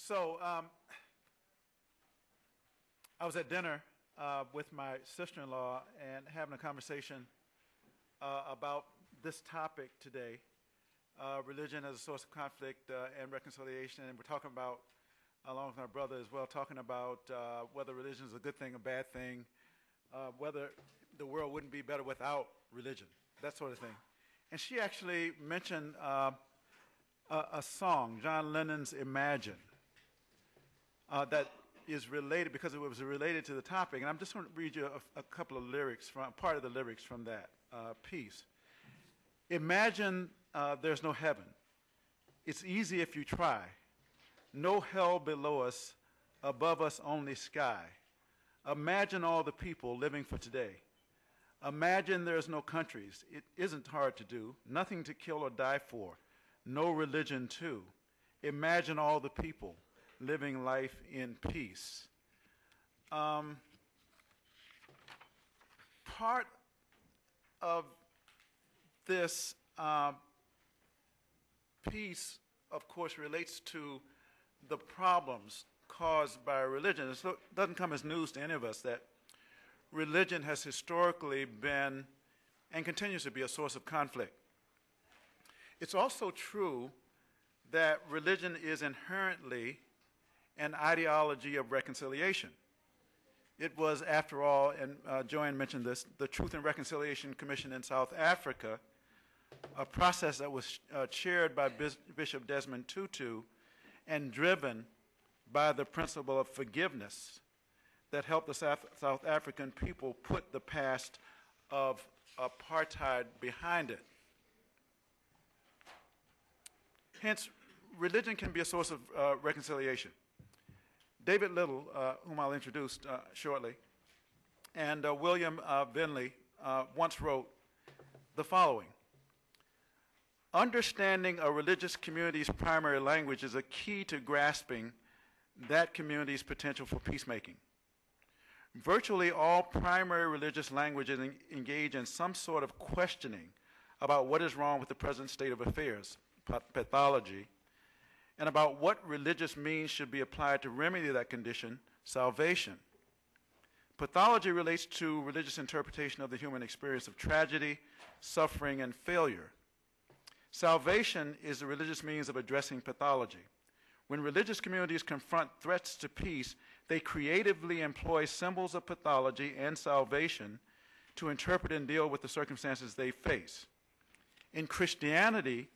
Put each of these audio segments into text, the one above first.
So I was at dinner with my sister-in-law and having a conversation about this topic today, religion as a source of conflict and reconciliation. And we're talking about, along with my brother as well, talking about whether religion is a good thing or bad thing, whether the world wouldn't be better without religion, that sort of thing. And she actually mentioned a song, John Lennon's Imagine, that is related, because it was related to the topic. And I'm just going to read you a couple of lyrics, from part of the lyrics from that piece. Imagine there's no heaven. It's easy if you try. No hell below us, above us only sky. Imagine all the people living for today. Imagine there's no countries. It isn't hard to do. Nothing to kill or die for. No religion too. Imagine all the people living life in peace. Part of this piece, of course, relates to the problems caused by religion. It doesn't come as news to any of us that religion has historically been and continues to be a source of conflict. It's also true that religion is inherently an ideology of reconciliation. It was, after all, and Joanne mentioned this, the Truth and Reconciliation Commission in South Africa, a process that was chaired by Bishop Desmond Tutu and driven by the principle of forgiveness that helped the South African people put the past of apartheid behind it. Hence, religion can be a source of reconciliation. David Little, whom I'll introduce shortly, and William Benley once wrote the following: understanding a religious community's primary language is a key to grasping that community's potential for peacemaking. Virtually all primary religious languages engage in some sort of questioning about what is wrong with the present state of affairs, pathology, and about what religious means should be applied to remedy that condition, salvation. Pathology relates to religious interpretation of the human experience of tragedy, suffering, and failure. Salvation is the religious means of addressing pathology. When religious communities confront threats to peace, they creatively employ symbols of pathology and salvation to interpret and deal with the circumstances they face. In Christianity,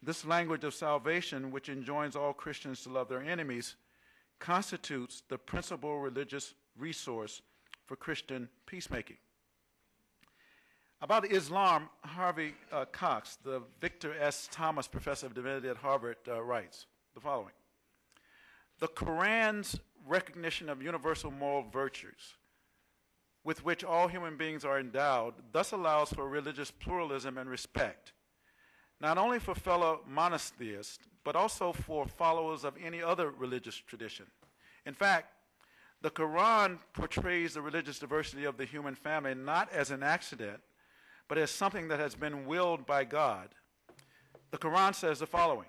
this language of salvation, which enjoins all Christians to love their enemies, constitutes the principal religious resource for Christian peacemaking. About Islam, Harvey Cox, the Victor S. Thomas Professor of Divinity at Harvard, writes the following: the Quran's recognition of universal moral virtues with which all human beings are endowed thus allows for religious pluralism and respect, not only for fellow monotheists, but also for followers of any other religious tradition. In fact, the Quran portrays the religious diversity of the human family not as an accident, but as something that has been willed by God. The Quran says the following: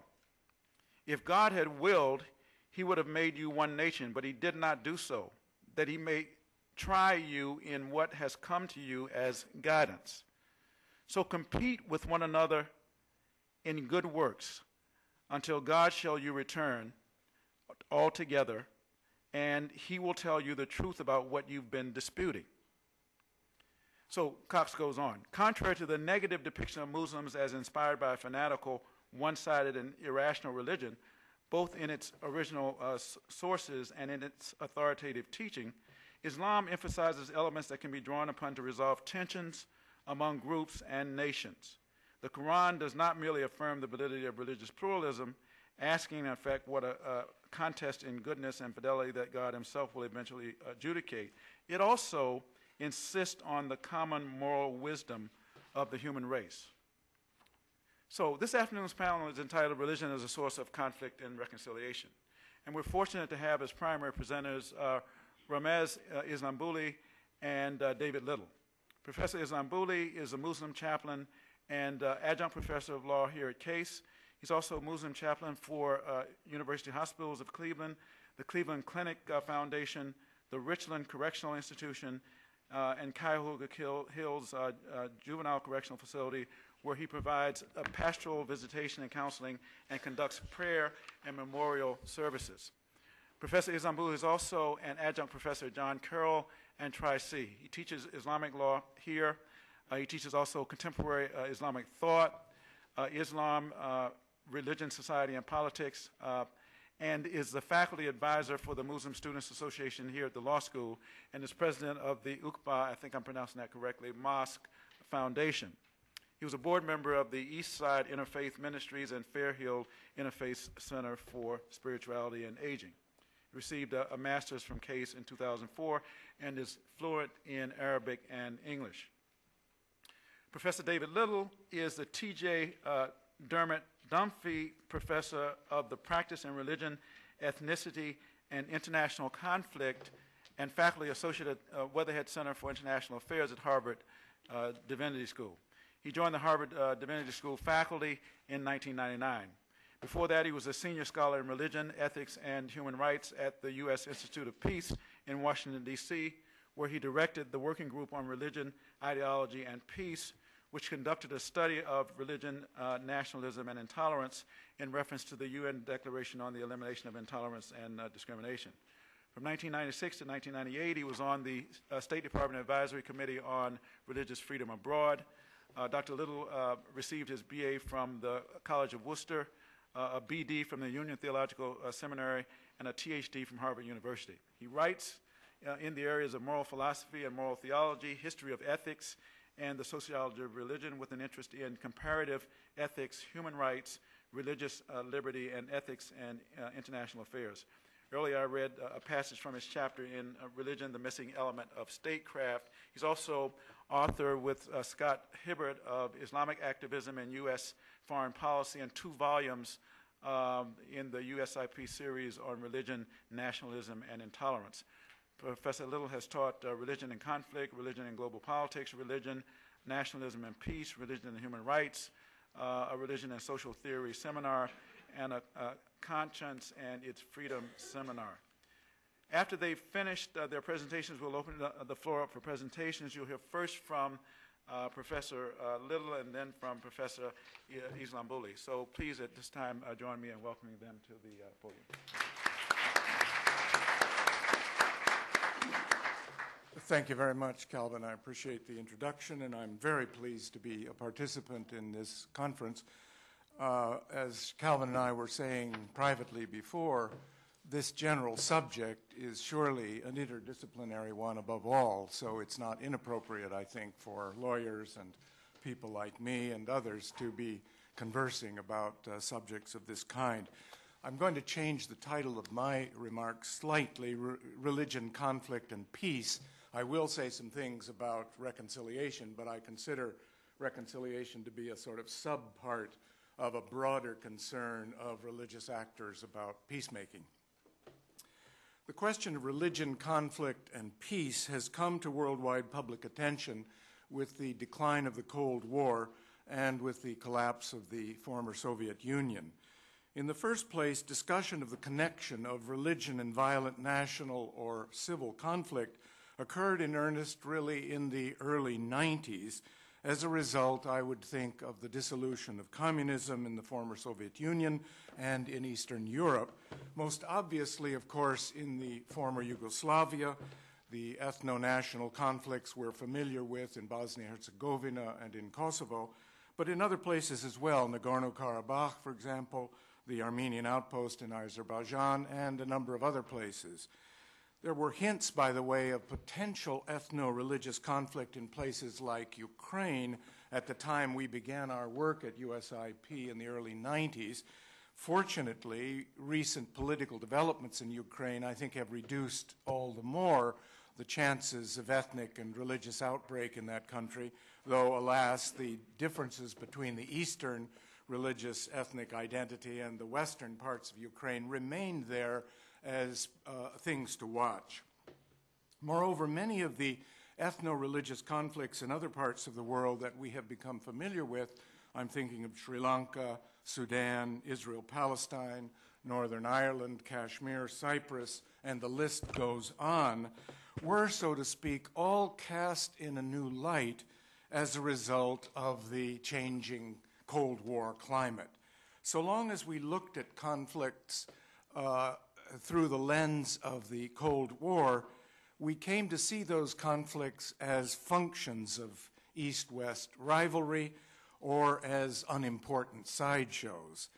if God had willed, he would have made you one nation, but he did not do so, that he may try you in what has come to you as guidance. So compete with one another in good works until God shall you return all together, and he will tell you the truth about what you've been disputing. So Cox goes on. Contrary to the negative depiction of Muslims as inspired by a fanatical, one-sided, and irrational religion, both in its original sources and in its authoritative teaching, Islam emphasizes elements that can be drawn upon to resolve tensions among groups and nations. The Quran does not merely affirm the validity of religious pluralism, asking in effect what a contest in goodness and fidelity that God himself will eventually adjudicate. It also insists on the common moral wisdom of the human race. So this afternoon's panel is entitled Religion as a Source of Conflict and Reconciliation. And we're fortunate to have as primary presenters Ramez Islambouli and David Little. Professor Islambouli is a Muslim chaplain and adjunct professor of law here at Case. He's also a Muslim chaplain for University Hospitals of Cleveland, the Cleveland Clinic Foundation, the Richland Correctional Institution, and Cuyahoga Hills Juvenile Correctional Facility, where he provides pastoral visitation and counseling and conducts prayer and memorial services. Professor Islambouli is also an adjunct professor at John Carroll and Tri-C. He teaches Islamic law here. He teaches also contemporary Islamic thought, Islam, religion, society, and politics, and is the faculty advisor for the Muslim Students Association here at the law school, and is president of the Uqba, I think I'm pronouncing that correctly, Mosque Foundation. He was a board member of the East Side Interfaith Ministries and Fairhill Interfaith Center for Spirituality and Aging. He received a master's from Case in 2004 and is fluent in Arabic and English. Professor David Little is the T.J. Dermot Dunphy Professor of the Practice in Religion, Ethnicity, and International Conflict and faculty associate at Weatherhead Center for International Affairs at Harvard Divinity School. He joined the Harvard Divinity School faculty in 1999. Before that, he was a senior scholar in religion, ethics, and human rights at the U.S. Institute of Peace in Washington, D.C., where he directed the Working Group on Religion, Ideology, and Peace, which conducted a study of religion, nationalism, and intolerance in reference to the UN Declaration on the Elimination of Intolerance and Discrimination. From 1996 to 1998, he was on the State Department Advisory Committee on Religious Freedom Abroad. Dr. Little received his BA from the College of Worcester, a BD from the Union Theological Seminary, and a THD from Harvard University. He writes in the areas of moral philosophy and moral theology, history of ethics, and the sociology of religion, with an interest in comparative ethics, human rights, religious liberty, and ethics and international affairs. Earlier I read a passage from his chapter in Religion, the Missing Element of Statecraft. He's also author with Scott Hibbert of Islamic Activism and U.S. Foreign Policy, and 2 volumes in the USIP series on religion, nationalism, and intolerance. Professor Little has taught religion and conflict, religion and global politics, religion, nationalism and peace, religion and human rights, a religion and social theory seminar, and a conscience and its freedom seminar. After they've finished their presentations, we'll open the floor up for presentations. You'll hear first from Professor Little and then from Professor Islambouli. So please at this time join me in welcoming them to the podium. Thank you very much, Calvin. I appreciate the introduction, and I'm very pleased to be a participant in this conference. As Calvin and I were saying privately before, this general subject is surely an interdisciplinary one above all, so it's not inappropriate, I think, for lawyers and people like me and others to be conversing about subjects of this kind. I'm going to change the title of my remarks slightly, Religion, Conflict, and Peace. I will say some things about reconciliation, but I consider reconciliation to be a sort of sub-part of a broader concern of religious actors about peacemaking. The question of religion, conflict, and peace has come to worldwide public attention with the decline of the Cold War and with the collapse of the former Soviet Union. In the first place, discussion of the connection of religion and violent national or civil conflict occurred in earnest really in the early 90s. As a result, I would think of the dissolution of communism in the former Soviet Union and in Eastern Europe. Most obviously, of course, in the former Yugoslavia, the ethno-national conflicts we're familiar with in Bosnia-Herzegovina and in Kosovo, but in other places as well, Nagorno-Karabakh, for example, the Armenian outpost in Azerbaijan, and a number of other places. There were hints, by the way, of potential ethno-religious conflict in places like Ukraine at the time we began our work at USIP in the early 90s. Fortunately, recent political developments in Ukraine, I think, have reduced all the more the chances of ethnic and religious outbreak in that country, though, alas, the differences between the Eastern religious ethnic identity and the Western parts of Ukraine remained there as things to watch. Moreover, many of the ethno-religious conflicts in other parts of the world that we have become familiar with, I'm thinking of Sri Lanka, Sudan, Israel, Palestine, Northern Ireland, Kashmir, Cyprus, and the list goes on, were, so to speak, all cast in a new light as a result of the changing Cold War climate. So long as we looked at conflicts through the lens of the Cold War, we came to see those conflicts as functions of East-West rivalry or as unimportant sideshows.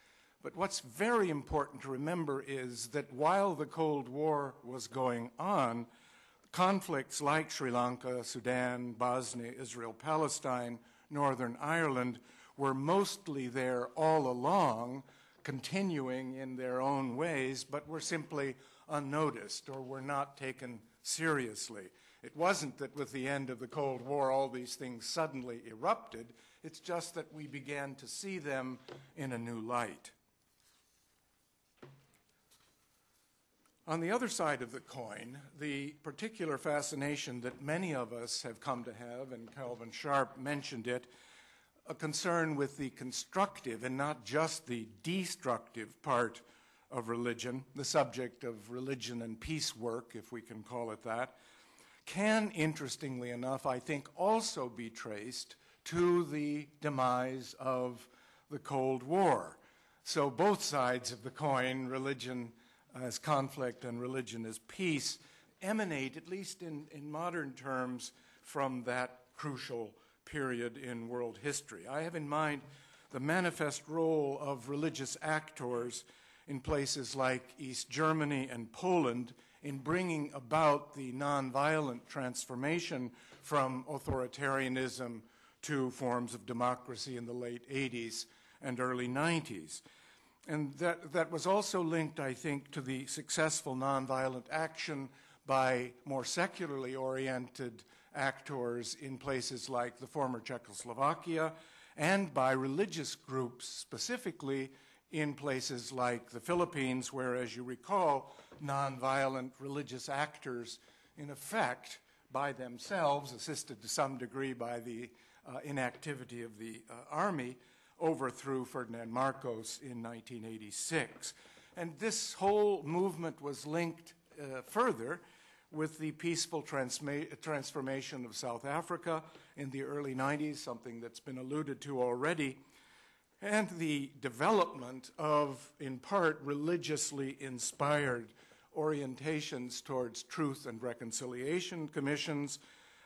But what's very important to remember is that while the Cold War was going on, conflicts like Sri Lanka, Sudan, Bosnia, Israel, Palestine, Northern Ireland were mostly there all along, continuing in their own ways, but were simply unnoticed or were not taken seriously. It wasn't that with the end of the Cold War all these things suddenly erupted. It's just that we began to see them in a new light. On the other side of the coin, the particular fascination that many of us have come to have, and Calvin Sharpe mentioned it, a concern with the constructive and not just the destructive part of religion, the subject of religion and peace work, if we can call it that, can, interestingly enough, I think, also be traced to the demise of the Cold War. So both sides of the coin, religion as conflict and religion as peace, emanate, at least in modern terms, from that crucial period in world history. I have in mind the manifest role of religious actors in places like East Germany and Poland in bringing about the nonviolent transformation from authoritarianism to forms of democracy in the late 80s and early 90s. And that was also linked, I think, to the successful nonviolent action by more secularly oriented actors in places like the former Czechoslovakia and by religious groups specifically in places like the Philippines, where, as you recall, nonviolent religious actors, in effect, by themselves, assisted to some degree by the inactivity of the army, overthrew Ferdinand Marcos in 1986. And this whole movement was linked further with the peaceful transformation of South Africa in the early 90s, something that's been alluded to already, and the development of, in part, religiously inspired orientations towards truth and reconciliation commissions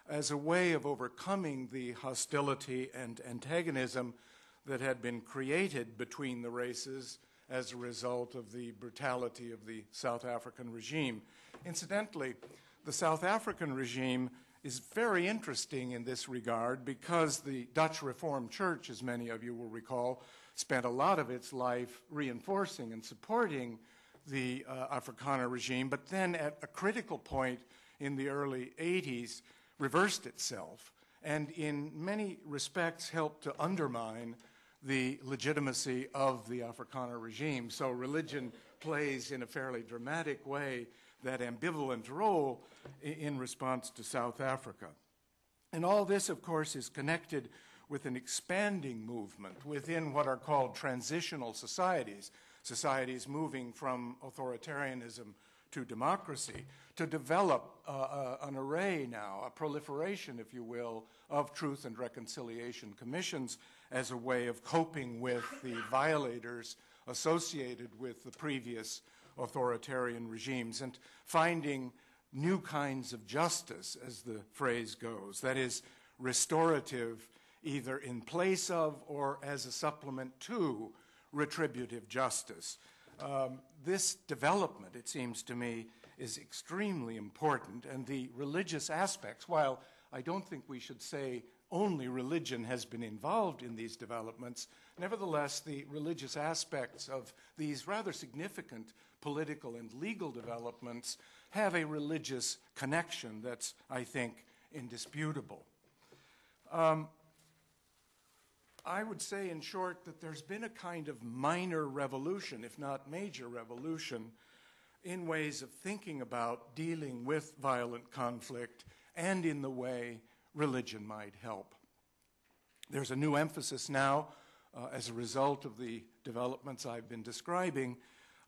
as a way of overcoming the hostility and antagonism that had been created between the races as a result of the brutality of the South African regime. Incidentally, the South African regime is very interesting in this regard because the Dutch Reformed Church, as many of you will recall, spent a lot of its life reinforcing and supporting the Afrikaner regime, but then at a critical point in the early 80s reversed itself and in many respects helped to undermine the legitimacy of the Afrikaner regime. So religion plays in a fairly dramatic way that ambivalent role in response to South Africa. And all this, of course, is connected with an expanding movement within what are called transitional societies, societies moving from authoritarianism to democracy, to develop an array now, a proliferation, if you will, of truth and reconciliation commissions as a way of coping with the violators associated with the previous authoritarian regimes and finding new kinds of justice, as the phrase goes, that is, restorative, either in place of or as a supplement to retributive justice. This development, it seems to me, is extremely important, and the religious aspects, while I don't think we should say only religion has been involved in these developments, nevertheless, the religious aspects of these rather significant political and legal developments have a religious connection that's, I think, indisputable. I would say, in short, that there's been a kind of minor revolution, if not major revolution, in ways of thinking about dealing with violent conflict and in the way religion might help. There's a new emphasis now as a result of the developments I've been describing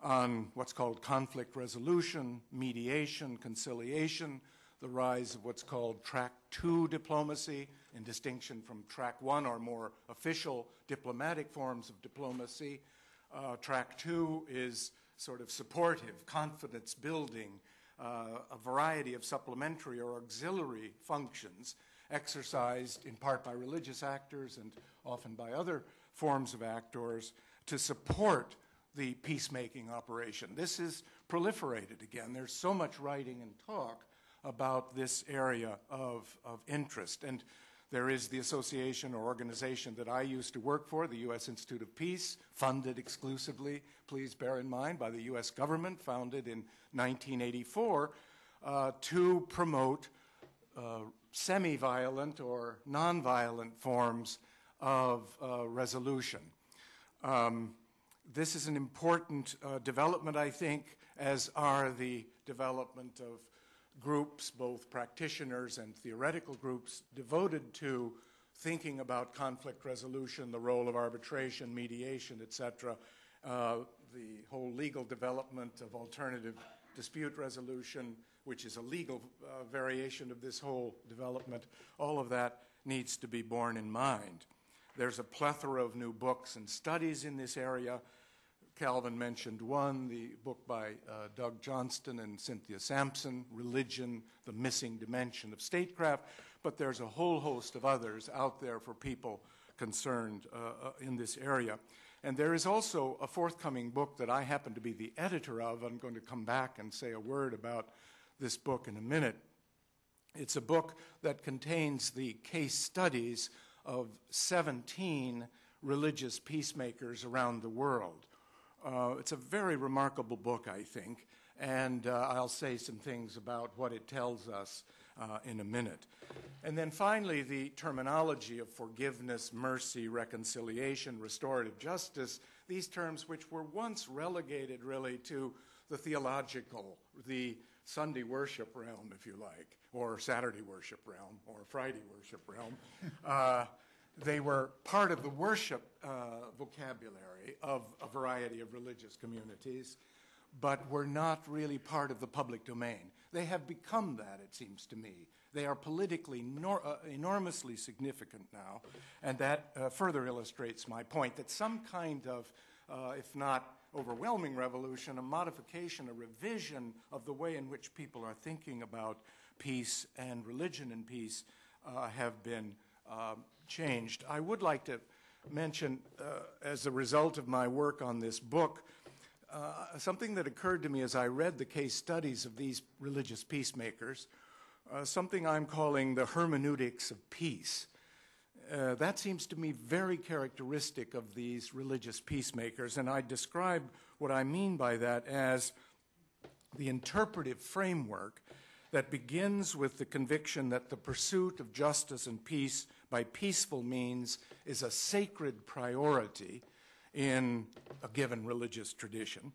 on what's called conflict resolution, mediation, conciliation, the rise of what's called track 2 diplomacy, in distinction from track 1 or more official diplomatic forms of diplomacy. Track 2 is sort of supportive, confidence building, a variety of supplementary or auxiliary functions exercised in part by religious actors and often by other forms of actors to support the peacemaking operation. This is proliferated again. There's so much writing and talk about this area of interest. And there is the association or organization that I used to work for, the U.S. Institute of Peace, funded exclusively, please bear in mind, by the U.S. government, founded in 1984, to promote semi-violent or non-violent forms of resolution. This is an important development, I think, as are the development of groups, both practitioners and theoretical groups, devoted to thinking about conflict resolution, the role of arbitration, mediation, etc., the whole legal development of alternative dispute resolution, which is a legal variation of this whole development. All of that needs to be borne in mind. There's a plethora of new books and studies in this area. Calvin mentioned one, the book by Doug Johnston and Cynthia Sampson, Religion, the Missing Dimension of Statecraft, but there's a whole host of others out there for people concerned in this area. And there is also a forthcoming book that I happen to be the editor of. I'm going to come back and say a word about this book in a minute. It's a book that contains the case studies of 17 religious peacemakers around the world. It's a very remarkable book, I think, and I'll say some things about what it tells us in a minute. And then finally, the terminology of forgiveness, mercy, reconciliation, restorative justice, these terms which were once relegated really to the theological, the Sunday worship realm, if you like, or Saturday worship realm, or Friday worship realm. They were part of the worship vocabulary of a variety of religious communities, but were not really part of the public domain. They have become that, it seems to me. They are politically enormously significant now, and that further illustrates my point that some kind of, if not overwhelming revolution, a modification, a revision of the way in which people are thinking about peace and religion and peace have been changed. I would like to mention, as a result of my work on this book, something that occurred to me as I read the case studies of these religious peacemakers, something I'm calling the hermeneutics of peace. That seems to me very characteristic of these religious peacemakers, and I describe what I mean by that as the interpretive framework that begins with the conviction that the pursuit of justice and peace by peaceful means is a sacred priority in a given religious tradition.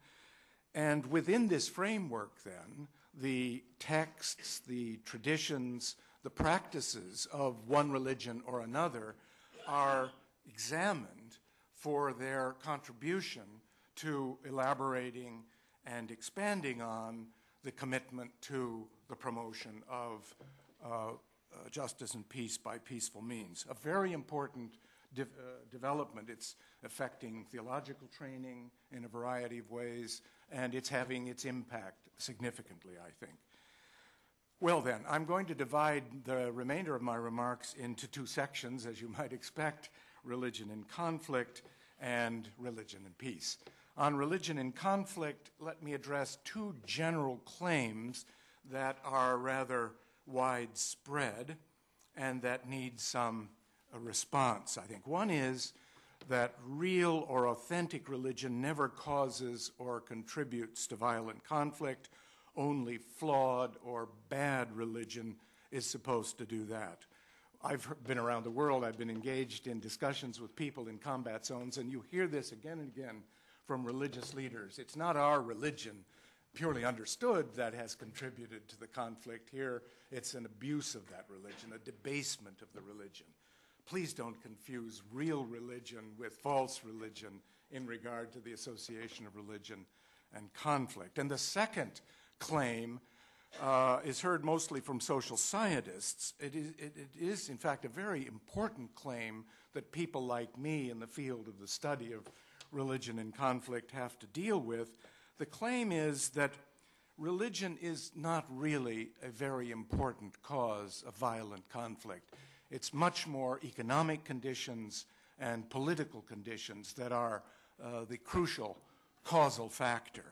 And within this framework, then, the texts, the traditions, the practices of one religion or another are examined for their contribution to elaborating and expanding on the commitment to the promotion of justice and peace by peaceful means. A very important development. It's affecting theological training in a variety of ways, and it's having its impact significantly, I think. Well then, I'm going to divide the remainder of my remarks into two sections, as you might expect, religion in conflict and religion and peace. On religion in conflict, let me address two general claims that are rather widespread and that need some response, I think. One is that real or authentic religion never causes or contributes to violent conflict. Only flawed or bad religion is supposed to do that. I've been around the world. I've been engaged in discussions with people in combat zones, and you hear this again and again from religious leaders. It's not our religion, purely understood, that has contributed to the conflict here. It's an abuse of that religion, a debasement of the religion. please don't confuse real religion with false religion in regard to the association of religion and conflict. And the second claim is heard mostly from social scientists. It is, in fact, a very important claim that people like me in the field of the study of religion and conflict have to deal with. The claim is that religion is not really a very important cause of violent conflict. It's much more economic conditions and political conditions that are the crucial causal factor.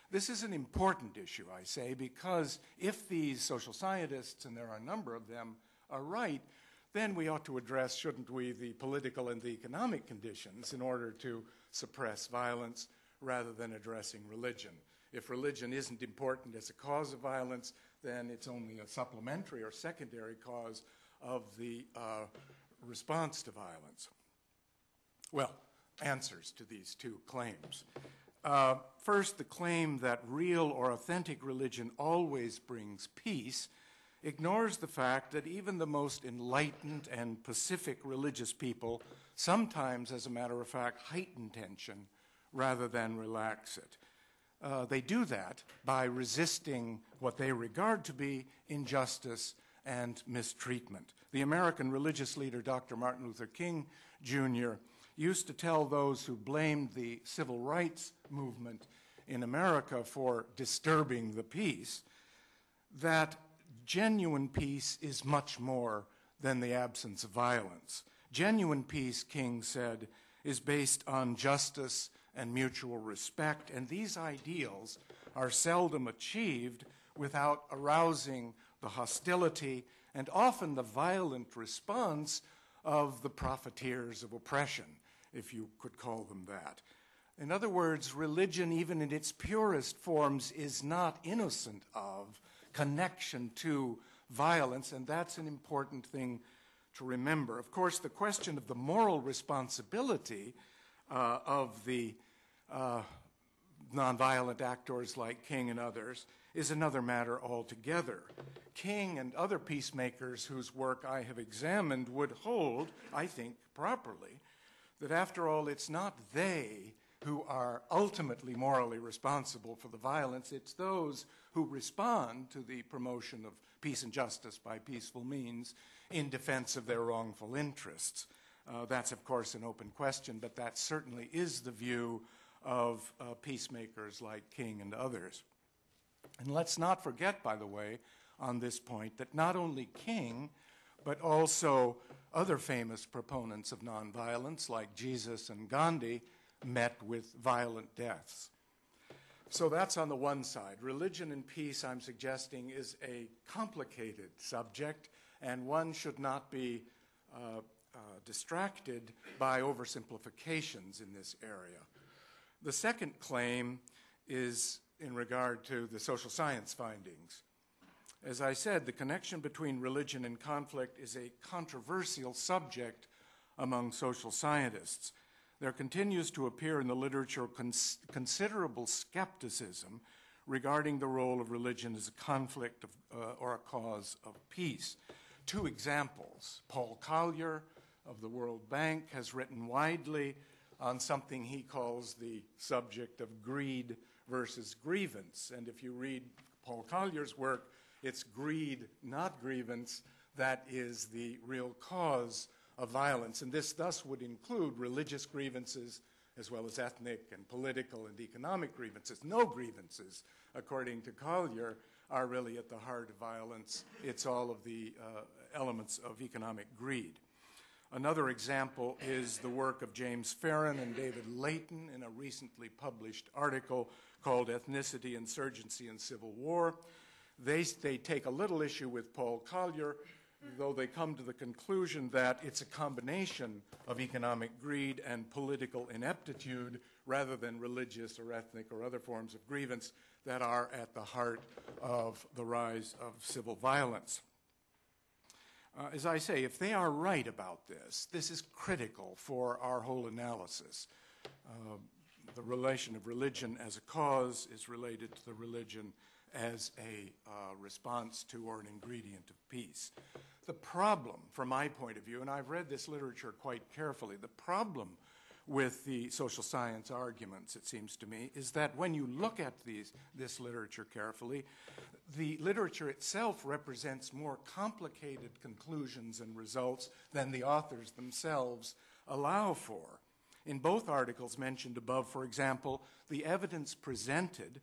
This is an important issue, I say, because if these social scientists, and there are a number of them, are right, then we ought to address, shouldn't we, the political and the economic conditions in order to suppress violence rather than addressing religion. If religion isn't important as a cause of violence, then it's only a supplementary or secondary cause of the response to violence. Well, answers to these two claims. First, the claim that real or authentic religion always brings peace ignores the fact that even the most enlightened and pacific religious people sometimes, as a matter of fact, heighten tension rather than relax it. They do that by resisting what they regard to be injustice and mistreatment. The American religious leader, Dr. Martin Luther King, Jr., used to tell those who blamed the civil rights movement in America for disturbing the peace that genuine peace is much more than the absence of violence. Genuine peace, King said, is based on justice and mutual respect, and these ideals are seldom achieved without arousing the hostility and often the violent response of the profiteers of oppression, if you could call them that. In other words, religion, even in its purest forms, is not innocent of connection to violence, and that's an important thing to remember. Of course, the question of the moral responsibility of the nonviolent actors like King and others is another matter altogether. King and other peacemakers whose work I have examined would hold, I think properly, that after all, it's not they who are ultimately morally responsible for the violence, it's those who respond to the promotion of peace and justice by peaceful means in defense of their wrongful interests. That's, of course, an open question, but that certainly is the view of peacemakers like King and others. And let's not forget, by the way, on this point, that not only King, but also other famous proponents of nonviolence like Jesus and Gandhi met with violent deaths. So that's on the one side. Religion and peace, I'm suggesting, is a complicated subject, and one should not be distracted by oversimplifications in this area. The second claim is in regard to the social science findings. As I said, the connection between religion and conflict is a controversial subject among social scientists. There continues to appear in the literature considerable skepticism regarding the role of religion as a conflict or a cause of peace. Two examples. Paul Collier of the World Bank has written widely on something he calls the subject of greed versus grievance. And if you read Paul Collier's work, it's greed, not grievance, that is the real cause of violence. And this thus would include religious grievances as well as ethnic and political and economic grievances. No grievances, according to Collier, are really at the heart of violence. It's all of the elements of economic greed. Another example is the work of James Farron and David Layton in a recently published article called Ethnicity, Insurgency, and Civil War. They take a little issue with Paul Collier, though they come to the conclusion that it's a combination of economic greed and political ineptitude rather than religious or ethnic or other forms of grievance that are at the heart of the rise of civil violence. As I say, if they are right about this, this is critical for our whole analysis. The relation of religion as a cause is related to the religion as a response to or an ingredient of peace. The problem, from my point of view, and I've read this literature quite carefully, the problem with the social science arguments, it seems to me, is that when you look at this literature carefully, the literature itself represents more complicated conclusions and results than the authors themselves allow for. In both articles mentioned above, for example, the evidence presented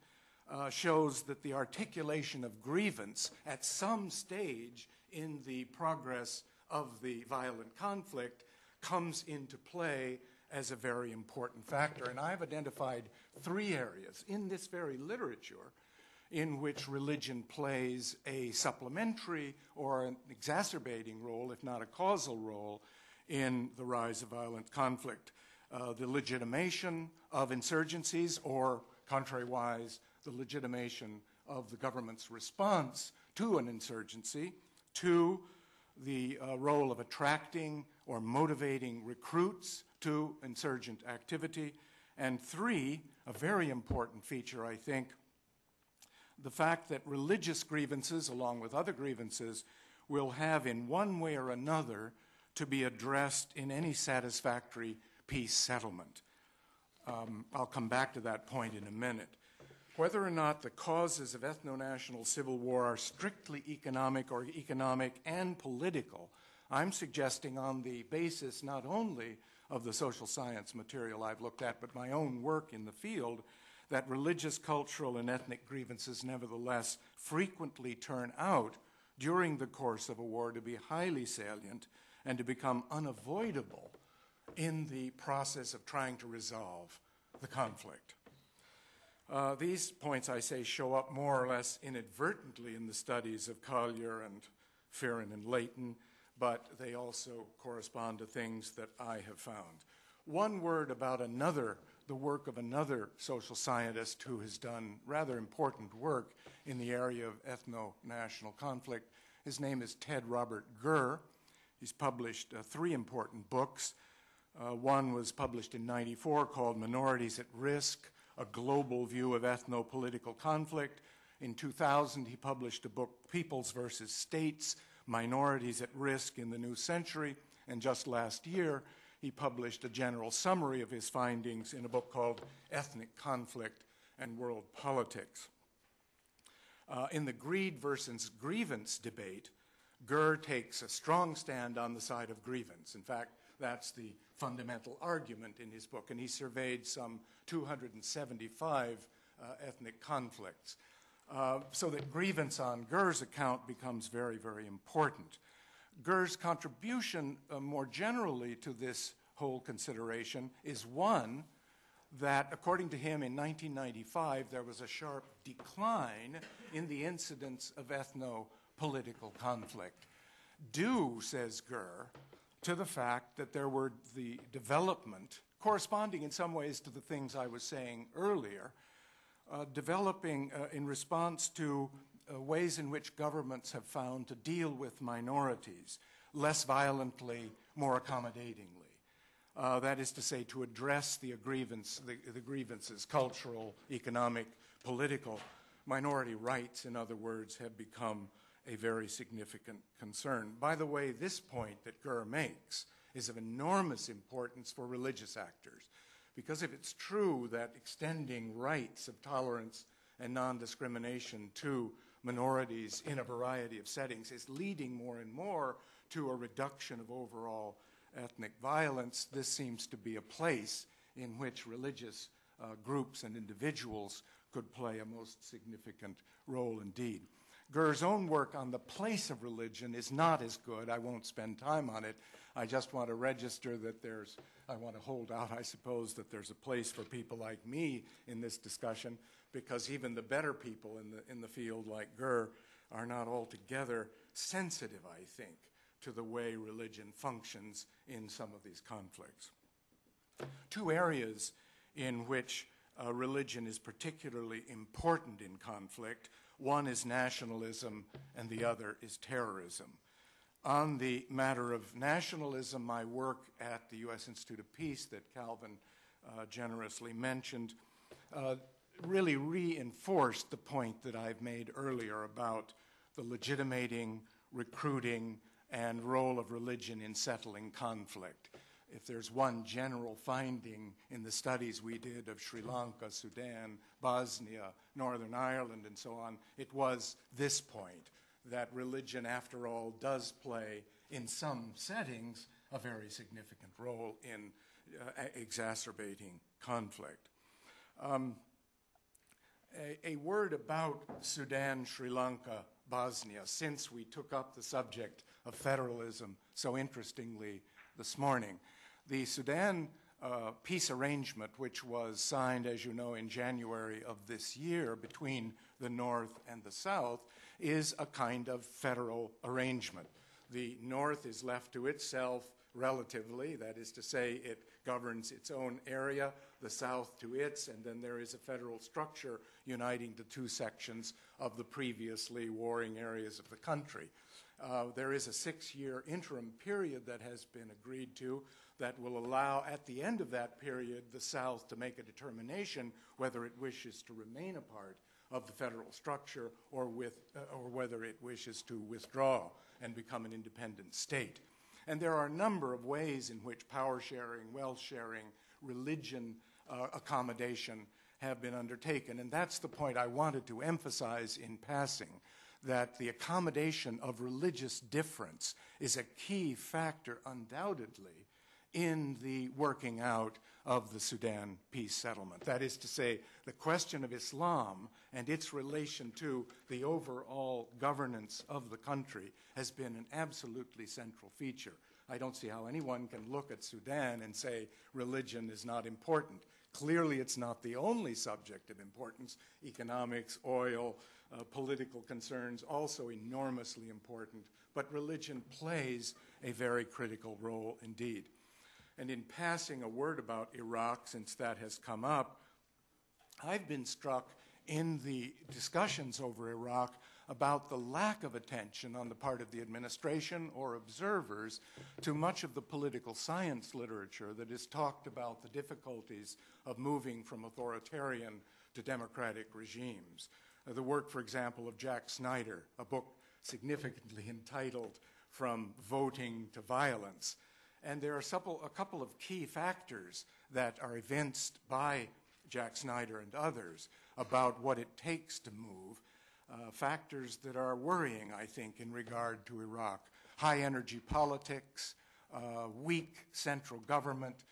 shows that the articulation of grievance at some stage in the progress of the violent conflict comes into play as a very important factor. And I've identified 3 areas in this very literature in which religion plays a supplementary or an exacerbating role, if not a causal role, in the rise of violent conflict. The legitimation of insurgencies, or contrariwise, the legitimation of the government's response to an insurgency. 2, the role of attracting or motivating recruits to insurgent activity. And 3, a very important feature, I think, the fact that religious grievances, along with other grievances, will have in one way or another to be addressed in any satisfactory peace settlement. I'll come back to that point in a minute. Whether or not the causes of ethno-national civil war are strictly economic or economic and political, I'm suggesting on the basis not only of the social science material I've looked at, but my own work in the field, that religious, cultural, and ethnic grievances nevertheless frequently turn out during the course of a war to be highly salient and to become unavoidable in the process of trying to resolve the conflict. These points, I say, show up more or less inadvertently in the studies of Collier and Fearon and Leighton, but they also correspond to things that I have found. One word about the work of another social scientist who has done rather important work in the area of ethno-national conflict. His name is Ted Robert Gurr. He's published 3 important books. One was published in '94 called Minorities at Risk, A Global View of Ethno-Political Conflict. In 2000, he published a book, Peoples versus States, Minorities at Risk in the New Century. And just last year, he published a general summary of his findings in a book called Ethnic Conflict and World Politics. In the greed versus grievance debate, Gurr takes a strong stand on the side of grievance. In fact, that's the fundamental argument in his book, and he surveyed some 275 ethnic conflicts. So that grievance on Gurr's account becomes very, very important. Gurr's contribution more generally to this whole consideration is one that, according to him, in 1995, there was a sharp decline in the incidence of ethno-political conflict, due, says Gurr, to the fact that there were the development, corresponding in some ways to the things I was saying earlier, developing in response to ways in which governments have found to deal with minorities less violently, more accommodatingly. That is to say, to address the grievances, cultural, economic, political. Minority rights, in other words, have become a very significant concern. By the way, this point that Gurr makes is of enormous importance for religious actors, because if it's true that extending rights of tolerance and non-discrimination to minorities in a variety of settings is leading more and more to a reduction of overall ethnic violence, this seems to be a place in which religious groups and individuals could play a most significant role indeed. Gurr's own work on the place of religion is not as good. I won't spend time on it. I just want to register that I want to hold out, I suppose, that there's a place for people like me in this discussion, because even the better people in the field, like Gurr, are not altogether sensitive, I think, to the way religion functions in some of these conflicts. 2 areas in which religion is particularly important in conflict. One is nationalism, and the other is terrorism. On the matter of nationalism, my work at the U.S. Institute of Peace that Calvin generously mentioned really reinforced the point that I've made earlier about the legitimating, recruiting, and role of religion in settling conflict. If there's one general finding in the studies we did of Sri Lanka, Sudan, Bosnia, Northern Ireland, and so on, it was this point, that religion, after all, does play, in some settings, a very significant role in exacerbating conflict. A word about Sudan, Sri Lanka, Bosnia, since we took up the subject of federalism so interestingly this morning. The Sudan peace arrangement, which was signed, as you know, in January of this year between the North and the South, is a kind of federal arrangement. The North is left to itself relatively, that is to say, it governs its own area, the South to its, and then there is a federal structure uniting the two sections of the previously warring areas of the country. There is a 6-year interim period that has been agreed to that will allow, at the end of that period, the South to make a determination whether it wishes to remain a part of the federal structure or whether it wishes to withdraw and become an independent state. And there are a number of ways in which power sharing, wealth sharing, religion accommodation have been undertaken. And that's the point I wanted to emphasize in passing, that the accommodation of religious difference is a key factor, undoubtedly, in the working out of the Sudan peace settlement. That is to say, the question of Islam and its relation to the overall governance of the country has been an absolutely central feature. I don't see how anyone can look at Sudan and say religion is not important. Clearly, it's not the only subject of importance. Economics, oil, political concerns, also enormously important, but religion plays a very critical role indeed. And in passing a word about Iraq, since that has come up, I've been struck in the discussions over Iraq about the lack of attention on the part of the administration or observers to much of the political science literature that has talked about the difficulties of moving from authoritarian to democratic regimes. The work, for example, of Jack Snyder, a book significantly entitled From Voting to Violence. And there are a couple of key factors that are evinced by Jack Snyder and others about what it takes to move, factors that are worrying, I think, in regard to Iraq. High energy politics, weak central government,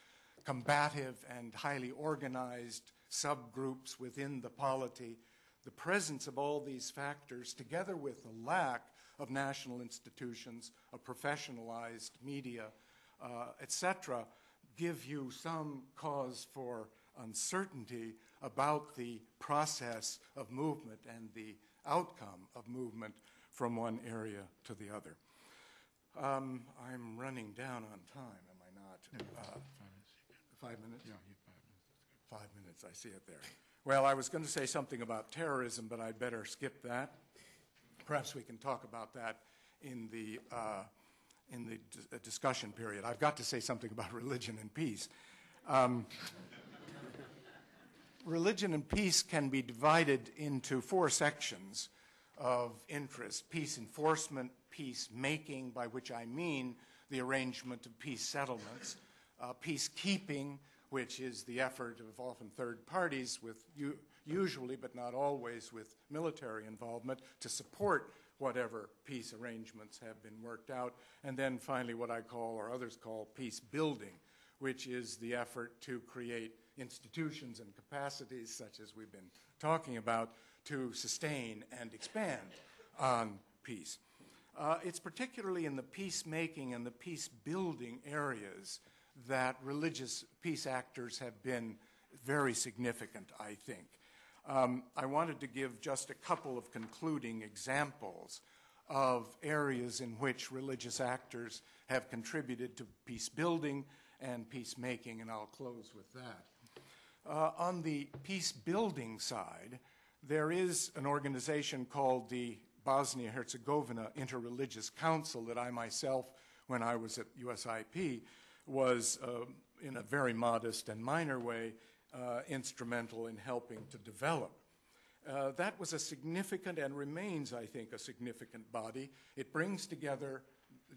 combative and highly organized subgroups within the polity. The presence of all these factors, together with the lack of national institutions, of professionalized media, etc., give you some cause for uncertainty about the process of movement and the outcome of movement from one area to the other. I'm running down on time, am I not? 5 minutes? Yeah, 5 minutes. 5 minutes, I see it there. Well, I was going to say something about terrorism, but I'd better skip that. Perhaps we can talk about that in the discussion period. I've got to say something about religion and peace. Religion and peace can be divided into 4 sections of interest: peace enforcement, peace making, by which I mean the arrangement of peace settlements, peacekeeping, which is the effort of often third parties, with usually but not always with military involvement, to support whatever peace arrangements have been worked out. And then finally what I call, or others call, peace building, which is the effort to create institutions and capacities, such as we've been talking about, to sustain and expand on peace. It's particularly in the peacemaking and the peace-building areas that religious peace actors have been very significant, I think. I wanted to give just a couple of concluding examples of areas in which religious actors have contributed to peace building and peacemaking, and I'll close with that. On the peace building side, there is an organization called the Bosnia-Herzegovina Interreligious Council that I myself, when I was at USIP, was in a very modest and minor way instrumental in helping to develop. That was a significant and remains, I think, a significant body. It brings together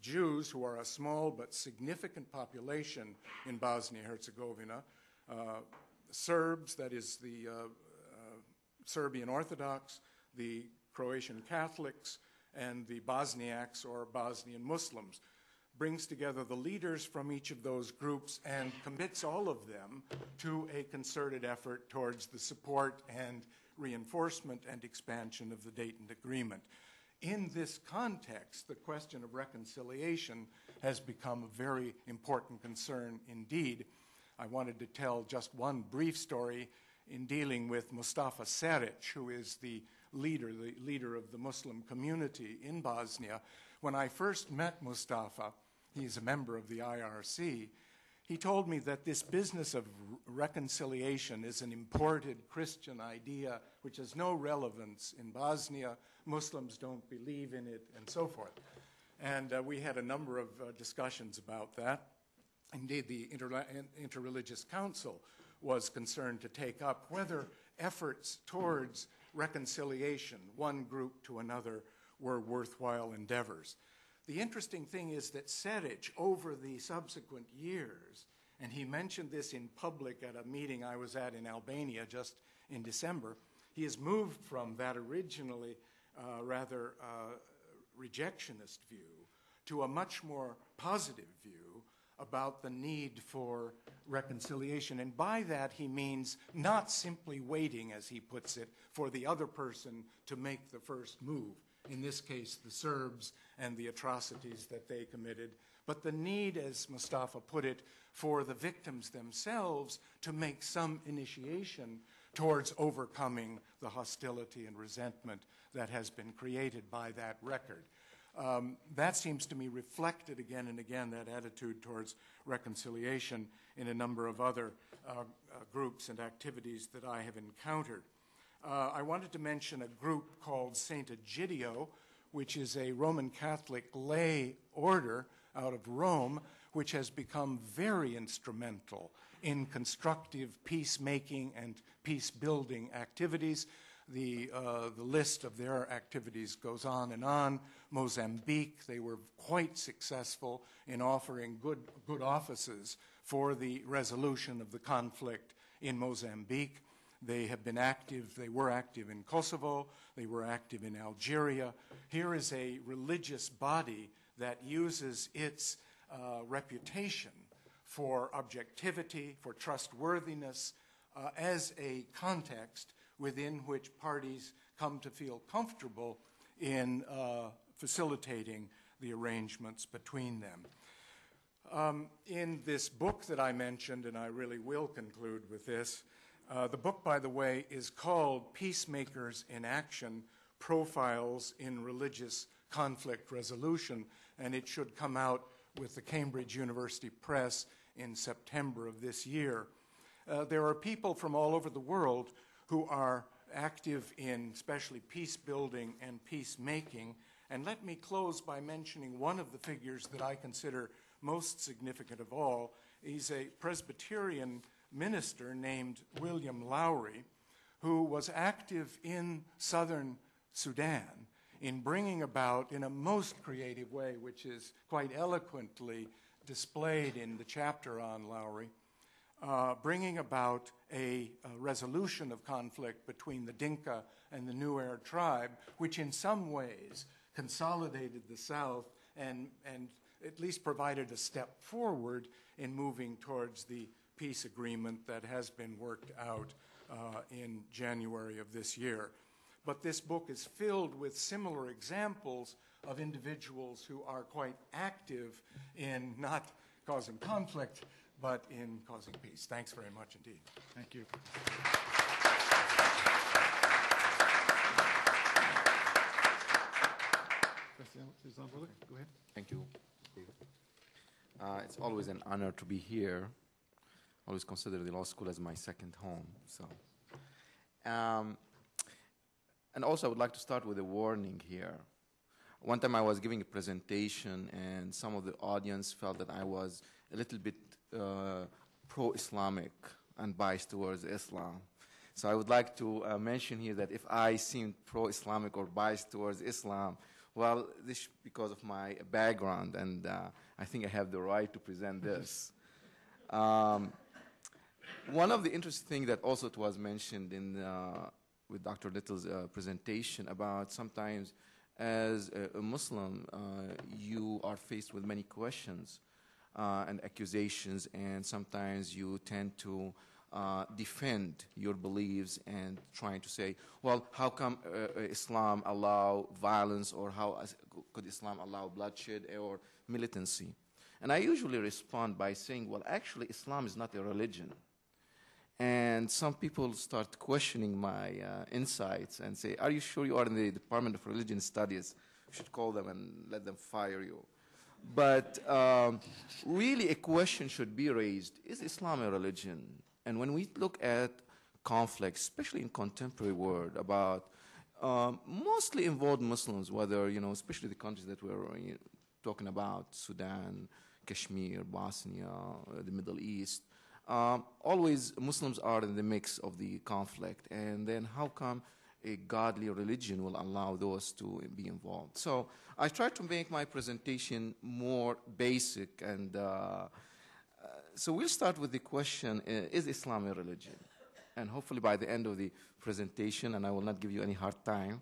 Jews, who are a small but significant population in Bosnia-Herzegovina, Serbs, that is the Serbian Orthodox, the Croatian Catholics, and the Bosniaks or Bosnian Muslims. Brings together the leaders from each of those groups and commits all of them to a concerted effort towards the support and reinforcement and expansion of the Dayton Agreement. In this context, the question of reconciliation has become a very important concern indeed. I wanted to tell just one brief story in dealing with Mustafa Seric, who is the leader of the Muslim community in Bosnia. When I first met Mustafa, he's a member of the IRC, he told me that this business of reconciliation is an imported Christian idea which has no relevance in Bosnia. Muslims don't believe in it, and so forth. And we had a number of discussions about that. Indeed, the Interreligious Council was concerned to take up whether efforts towards reconciliation, one group to another, were worthwhile endeavors. The interesting thing is that Seric, over the subsequent years, and he mentioned this in public at a meeting I was at in Albania just in December, he has moved from that originally rather rejectionist view to a much more positive view about the need for reconciliation. And by that he means not simply waiting, as he puts it, for the other person to make the first move, in this case the Serbs and the atrocities that they committed, but the need, as Mustafa put it, for the victims themselves to make some initiation towards overcoming the hostility and resentment that has been created by that record. That seems to me reflected again and again, that attitude towards reconciliation, in a number of other groups and activities that I have encountered. I wanted to mention a group called St. Egidio, which is a Roman Catholic lay order out of Rome, which has become very instrumental in constructive peacemaking and peace-building activities. The list of their activities goes on and on. Mozambique, they were quite successful in offering good offices for the resolution of the conflict in Mozambique. They have been active, they were active in Kosovo, they were active in Algeria. Here is a religious body that uses its reputation for objectivity, for trustworthiness, as a context within which parties come to feel comfortable in facilitating the arrangements between them. In this book that I mentioned, and I really will conclude with this, the book, by the way, is called Peacemakers in Action, Profiles in Religious Conflict Resolution, and it should come out with the Cambridge University Press in September of this year. There are people from all over the world who are active in especially peace building and peacemaking. And let me close by mentioning one of the figures that I consider most significant of all. He's a Presbyterian minister named William Lowry, who was active in southern Sudan in bringing about, in a most creative way, which is quite eloquently displayed in the chapter on Lowry, bringing about a resolution of conflict between the Dinka and the Nuer tribe, which in some ways consolidated the South and at least provided a step forward in moving towards the peace agreement that has been worked out in January of this year. But this book is filled with similar examples of individuals who are quite active in not causing conflict, but in causing peace. Thanks very much indeed. Thank you. Go ahead. Thank you. It's always an honor to be here. I always consider the law school as my second home. So, and also I would like to start with a warning here. One time I was giving a presentation and some of the audience felt that I was a little bit pro-Islamic. and biased towards Islam. So I would like to mention here that if I seem pro-Islamic or biased towards Islam, well, this is because of my background, and I think I have the right to present this. One of the interesting things that also it was mentioned in with Dr. Little's presentation about sometimes as a Muslim, you are faced with many questions and accusations, and sometimes you tend to defend your beliefs and trying to say, well, how come Islam allow violence, or how could Islam allow bloodshed or militancy? And I usually respond by saying, well, actually, Islam is not a religion. And some people start questioning my insights and say, are you sure you are in the Department of Religion Studies? You should call them and let them fire you. But really a question should be raised, is Islam a religion? And when we look at conflicts, especially in contemporary world, about mostly involved Muslims, whether, especially the countries that we're talking about, Sudan, Kashmir, Bosnia, the Middle East, always Muslims are in the mix of the conflict. And then how come a godly religion will allow those to be involved? So I try to make my presentation more basic. And so we'll start with the question, is Islam a religion? And hopefully by the end of the presentation, and I will not give you any hard time,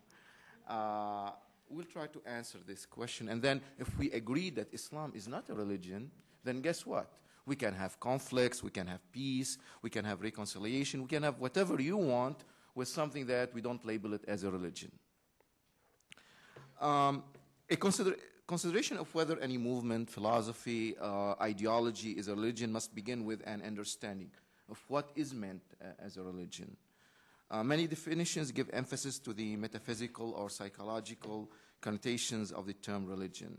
we'll try to answer this question. And then if we agree that Islam is not a religion, then guess what? We can have conflicts, we can have peace, we can have reconciliation, we can have whatever you want with something that we don't label it as a religion. Consideration of whether any movement, philosophy, ideology is a religion must begin with an understanding of what is meant as a religion. Many definitions give emphasis to the metaphysical or psychological connotations of the term religion.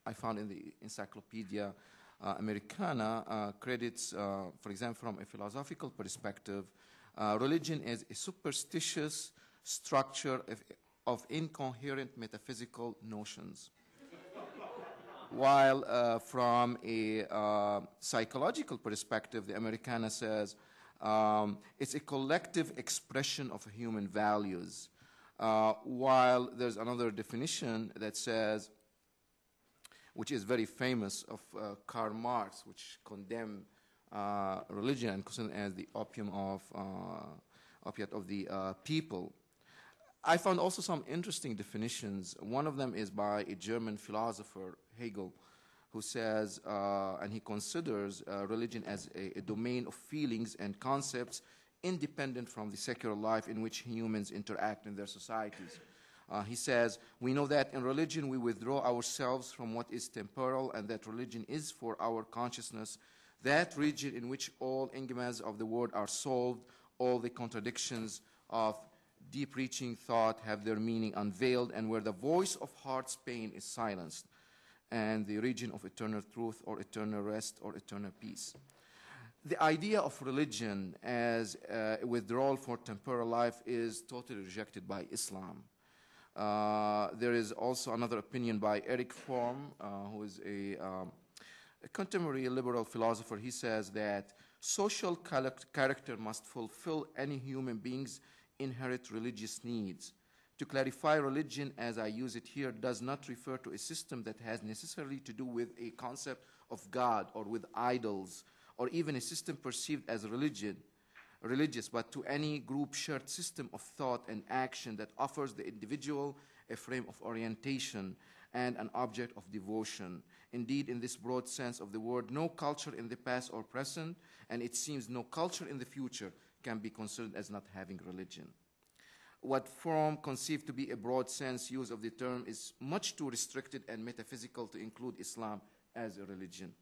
I found in the Encyclopedia Americana credits, for example, from a philosophical perspective, religion is a superstitious structure of incoherent metaphysical notions. While from a psychological perspective, the Americana says it's a collective expression of human values. While there's another definition that says, which is very famous, of Karl Marx, which condemned religion and considered as the opiate of the people. I found also some interesting definitions. One of them is by a German philosopher, Hegel, who says, and he considers religion as a domain of feelings and concepts independent from the secular life in which humans interact in their societies. He says, we know that in religion we withdraw ourselves from what is temporal, and that religion is for our consciousness that region in which all enigmas of the world are solved, all the contradictions of deep-reaching thought have their meaning unveiled, and where the voice of heart's pain is silenced, and the region of eternal truth or eternal rest or eternal peace. The idea of religion as a withdrawal for temporal life is totally rejected by Islam. There is also another opinion by Eric Fromm, who is a contemporary liberal philosopher. He says that social character must fulfill any human being's inherent religious needs. To clarify, religion, as I use it here, does not refer to a system that has necessarily to do with a concept of God or with idols, or even a system perceived as religious, but to any group shared system of thought and action that offers the individual a frame of orientation and an object of devotion. Indeed, in this broad sense of the word, no culture in the past or present, and it seems no culture in the future, can be considered as not having religion. What Fromm conceived to be a broad sense use of the term is much too restricted and metaphysical to include Islam as a religion.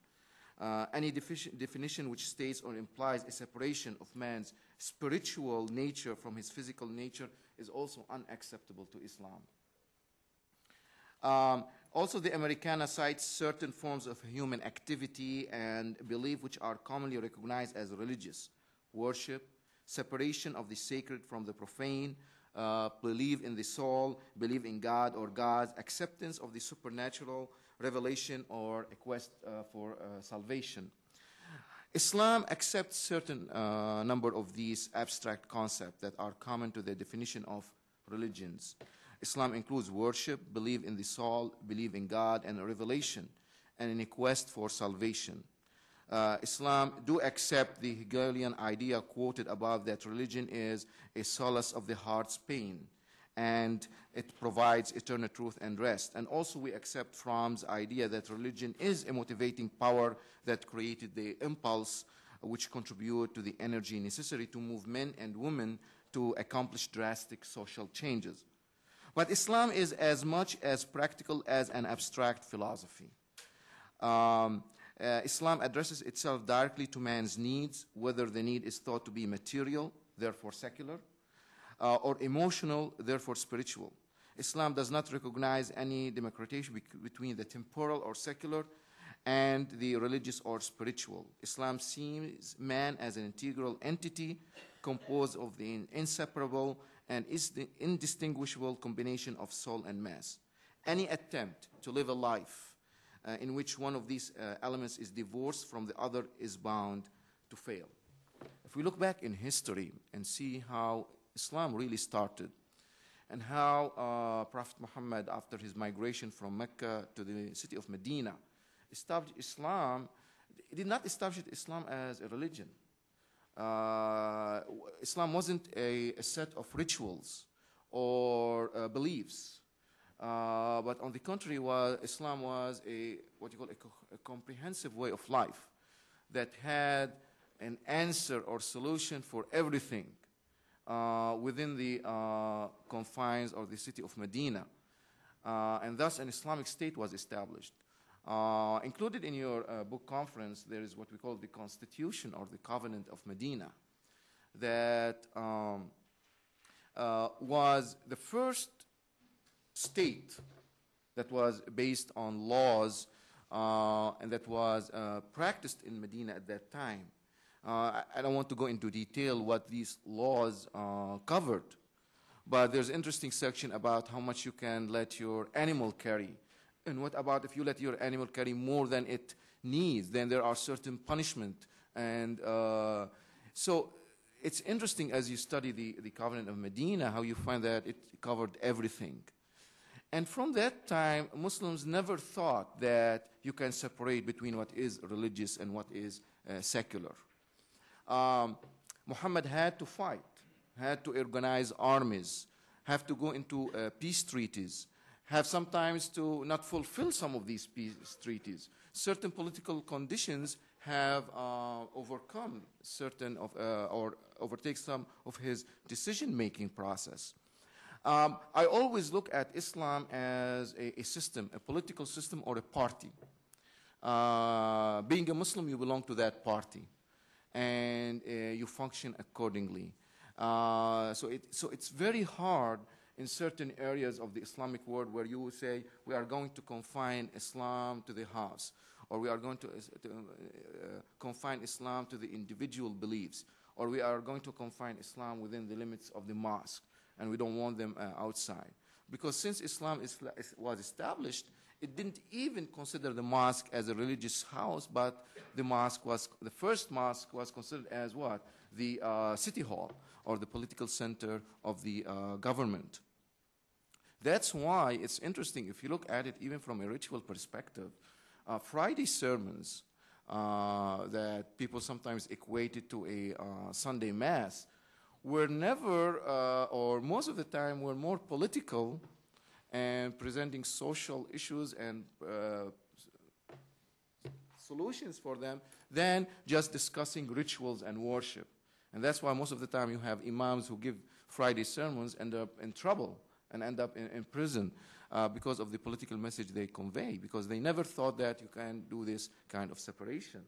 Any definition which states or implies a separation of man's spiritual nature from his physical nature is also unacceptable to Islam. Also, the Americana cites certain forms of human activity and belief which are commonly recognized as religious: worship, separation of the sacred from the profane, belief in the soul, belief in God or gods, acceptance of the supernatural, revelation, or a quest for salvation. Islam accepts certain number of these abstract concepts that are common to the definition of religions. Islam includes worship, belief in the soul, belief in God and revelation, and in a quest for salvation. Islam do accept the Hegelian idea quoted above that religion is a solace of the heart's pain, and it provides eternal truth and rest. And also we accept Fromm's idea that religion is a motivating power that created the impulse which contribute to the energy necessary to move men and women to accomplish drastic social changes. But Islam is as much as practical as an abstract philosophy. Islam addresses itself directly to man's needs, whether the need is thought to be material, therefore secular, or emotional, therefore spiritual. Islam does not recognize any demarcation between the temporal or secular and the religious or spiritual. Islam sees man as an integral entity composed of the inseparable and indistinguishable combination of soul and mass. Any attempt to live a life in which one of these elements is divorced from the other is bound to fail. If we look back in history and see how Islam really started and how Prophet Muhammad, after his migration from Mecca to the city of Medina, established Islam, he did not establish Islam as a religion. Islam wasn't a set of rituals or beliefs. But on the contrary, Islam was what you call a comprehensive way of life that had an answer or solution for everything within the confines of the city of Medina. And thus an Islamic state was established. Included in your book conference, there is what we call the Constitution or the Covenant of Medina that was the first state that was based on laws and that was practiced in Medina at that time. I don't want to go into detail what these laws covered, but there's an interesting section about how much you can let your animal carry. And what about if you let your animal carry more than it needs? Then there are certain punishment. And so it's interesting as you study the Covenant of Medina, how you find that it covered everything. And from that time, Muslims never thought that you can separate between what is religious and what is secular. Muhammad had to fight, had to organize armies, have to go into peace treaties, have sometimes to not fulfill some of these peace treaties. Certain political conditions have overcome certain of, or overtake some of his decision-making process. I always look at Islam as a system, a political system or a party. Being a Muslim, you belong to that party, and you function accordingly. So it's very hard in certain areas of the Islamic world where you say, we are going to confine Islam to the house, or we are going to confine Islam to the individual beliefs, or we are going to confine Islam within the limits of the mosque, and we don't want them outside. Because since Islam was established, it didn't even consider the mosque as a religious house, but the first mosque was considered as what? The city hall, or the political center of the government. That's why it's interesting, if you look at it even from a ritual perspective, Friday sermons that people sometimes equated to a Sunday Mass were never, or most of the time, were more political and presenting social issues and solutions for them than just discussing rituals and worship. And that's why most of the time you have imams who give Friday sermons end up in trouble and end up in prison because of the political message they convey, because they never thought that you can do this kind of separation.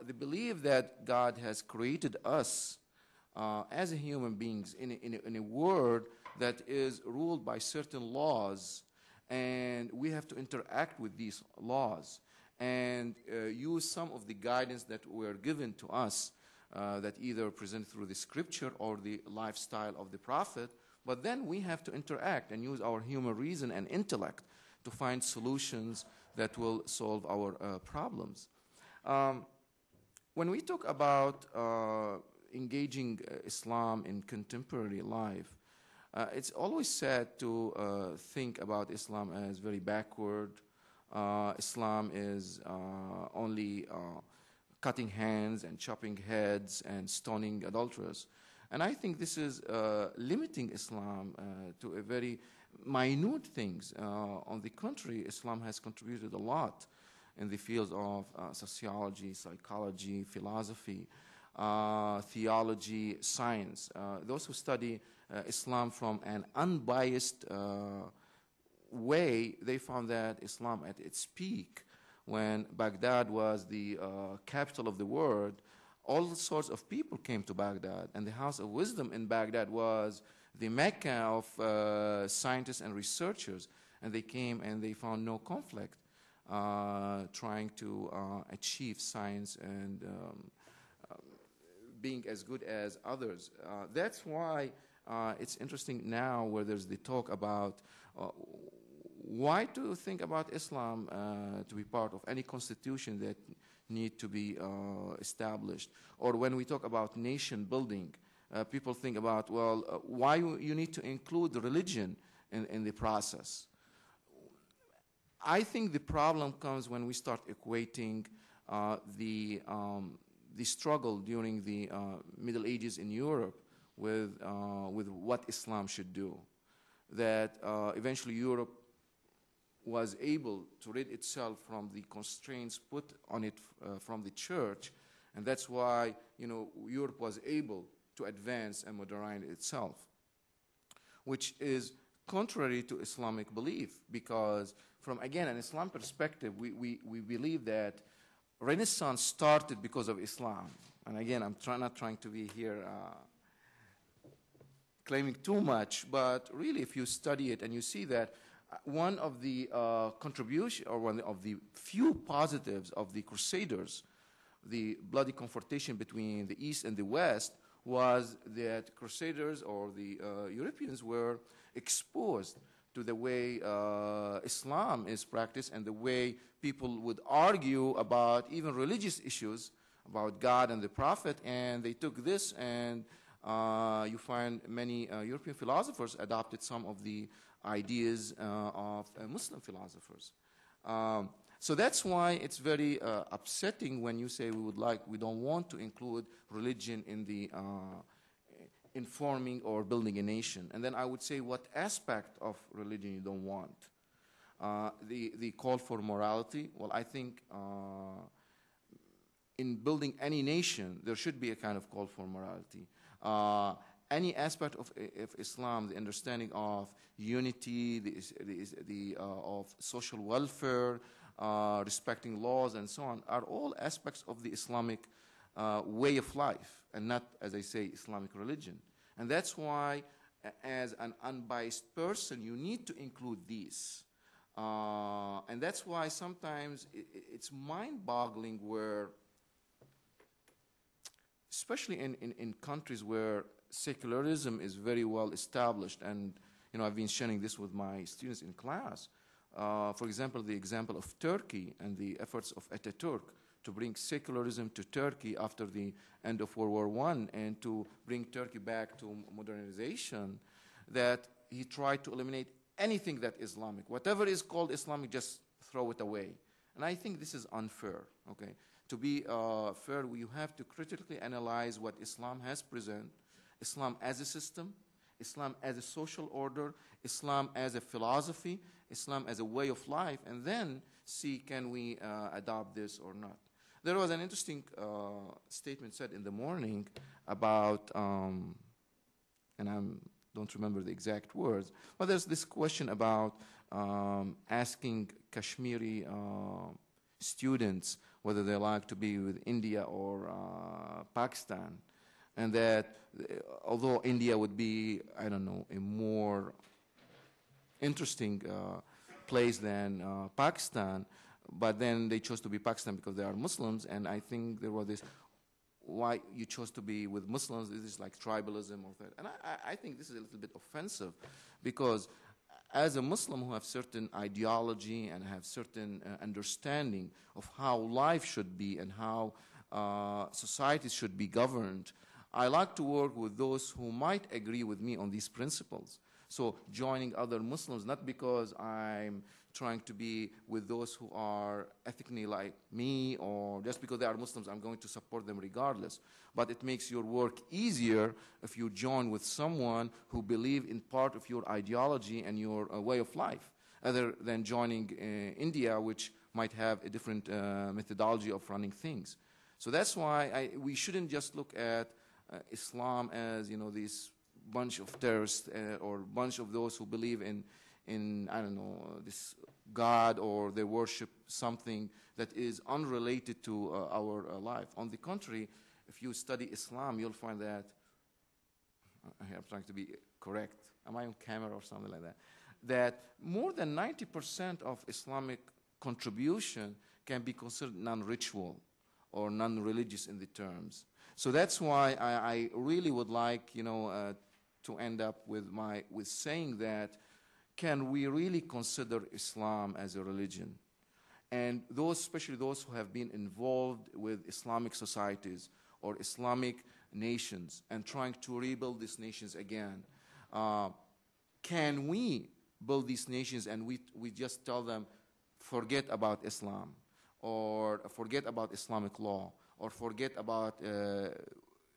They believe that God has created us as human beings in a world that is ruled by certain laws, and we have to interact with these laws and use some of the guidance that were given to us that either presented through the scripture or the lifestyle of the prophet, but then we have to interact and use our human reason and intellect to find solutions that will solve our problems. when we talk about engaging Islam in contemporary life, it's always sad to think about Islam as very backward. Islam is only cutting hands and chopping heads and stoning adulterers. And I think this is limiting Islam to a very minute things. On the contrary, Islam has contributed a lot in the fields of sociology, psychology, philosophy, theology, science. Those who study Islam from an unbiased way, they found that Islam at its peak, when Baghdad was the capital of the world, all sorts of people came to Baghdad, and the House of Wisdom in Baghdad was the Mecca of scientists and researchers, and they came and they found no conflict trying to achieve science and being as good as others. That's why it's interesting now where there's the talk about why to think about Islam to be part of any constitution that need to be established. Or when we talk about nation building, people think about, well, why you need to include the religion in the process. I think the problem comes when we start equating the struggle during the Middle Ages in Europe with what Islam should do. That eventually Europe was able to rid itself from the constraints put on it from the church, and that's why Europe was able to advance and modernize itself, which is contrary to Islamic belief, because from, again, an Islam perspective, we believe that Renaissance started because of Islam. And again, I'm not trying to be here claiming too much, but really if you study it and you see that one of the contribution, or one of the few positives of the Crusaders, the bloody confrontation between the East and the West, was that Crusaders or the Europeans were exposed to the way Islam is practiced and the way people would argue about even religious issues, about God and the Prophet, and they took this, and you find many European philosophers adopted some of the ideas of Muslim philosophers. So that's why it's very upsetting when you say we don't want to include religion in the informing or building a nation. And then I would say, what aspect of religion you don't want? The call for morality. Well, I think in building any nation, there should be a kind of call for morality. Any aspect of Islam, the understanding of unity, of social welfare, respecting laws, and so on, are all aspects of the Islamic way of life, and not, as I say, Islamic religion. And that's why, as an unbiased person, you need to include these. And that's why sometimes it's mind-boggling where, especially in countries where secularism is very well established, and I've been sharing this with my students in class. For example, the example of Turkey and the efforts of Ataturk to bring secularism to Turkey after the end of World War I and to bring Turkey back to modernization, that he tried to eliminate anything that Islamic. Whatever is called Islamic, just throw it away. And I think this is unfair, okay? To be fair, you have to critically analyze what Islam has presented, Islam as a system, Islam as a social order, Islam as a philosophy, Islam as a way of life, and then see can we adopt this or not. There was an interesting statement said in the morning about, and I don't remember the exact words, but there's this question about asking Kashmiri students whether they like to be with India or Pakistan, and that although India would be, I don't know, a more interesting place than Pakistan, but then they chose to be Pakistan because they are Muslims, and I think there was this, why you chose to be with Muslims, this is like tribalism or that. And I think this is a little bit offensive, because as a Muslim who have certain ideology and have certain understanding of how life should be and how societies should be governed, I like to work with those who might agree with me on these principles. So joining other Muslims, not because I'm trying to be with those who are ethnically like me, or just because they are Muslims, I'm going to support them regardless. But it makes your work easier if you join with someone who believe in part of your ideology and your way of life, other than joining India, which might have a different methodology of running things. So that's why we shouldn't just look at Islam as, this bunch of terrorists or bunch of those who believe in I don't know, this God, or they worship something that is unrelated to our life. On the contrary, if you study Islam, you'll find that, I'm trying to be correct, am I on camera or something like that, that more than 90% of Islamic contribution can be considered non-ritual or non-religious in the terms. So that's why I really would like, to end up with saying that, can we really consider Islam as a religion? And those, especially those who have been involved with Islamic societies or Islamic nations and trying to rebuild these nations again, can we build these nations and we just tell them, forget about Islam, or forget about Islamic law, or forget about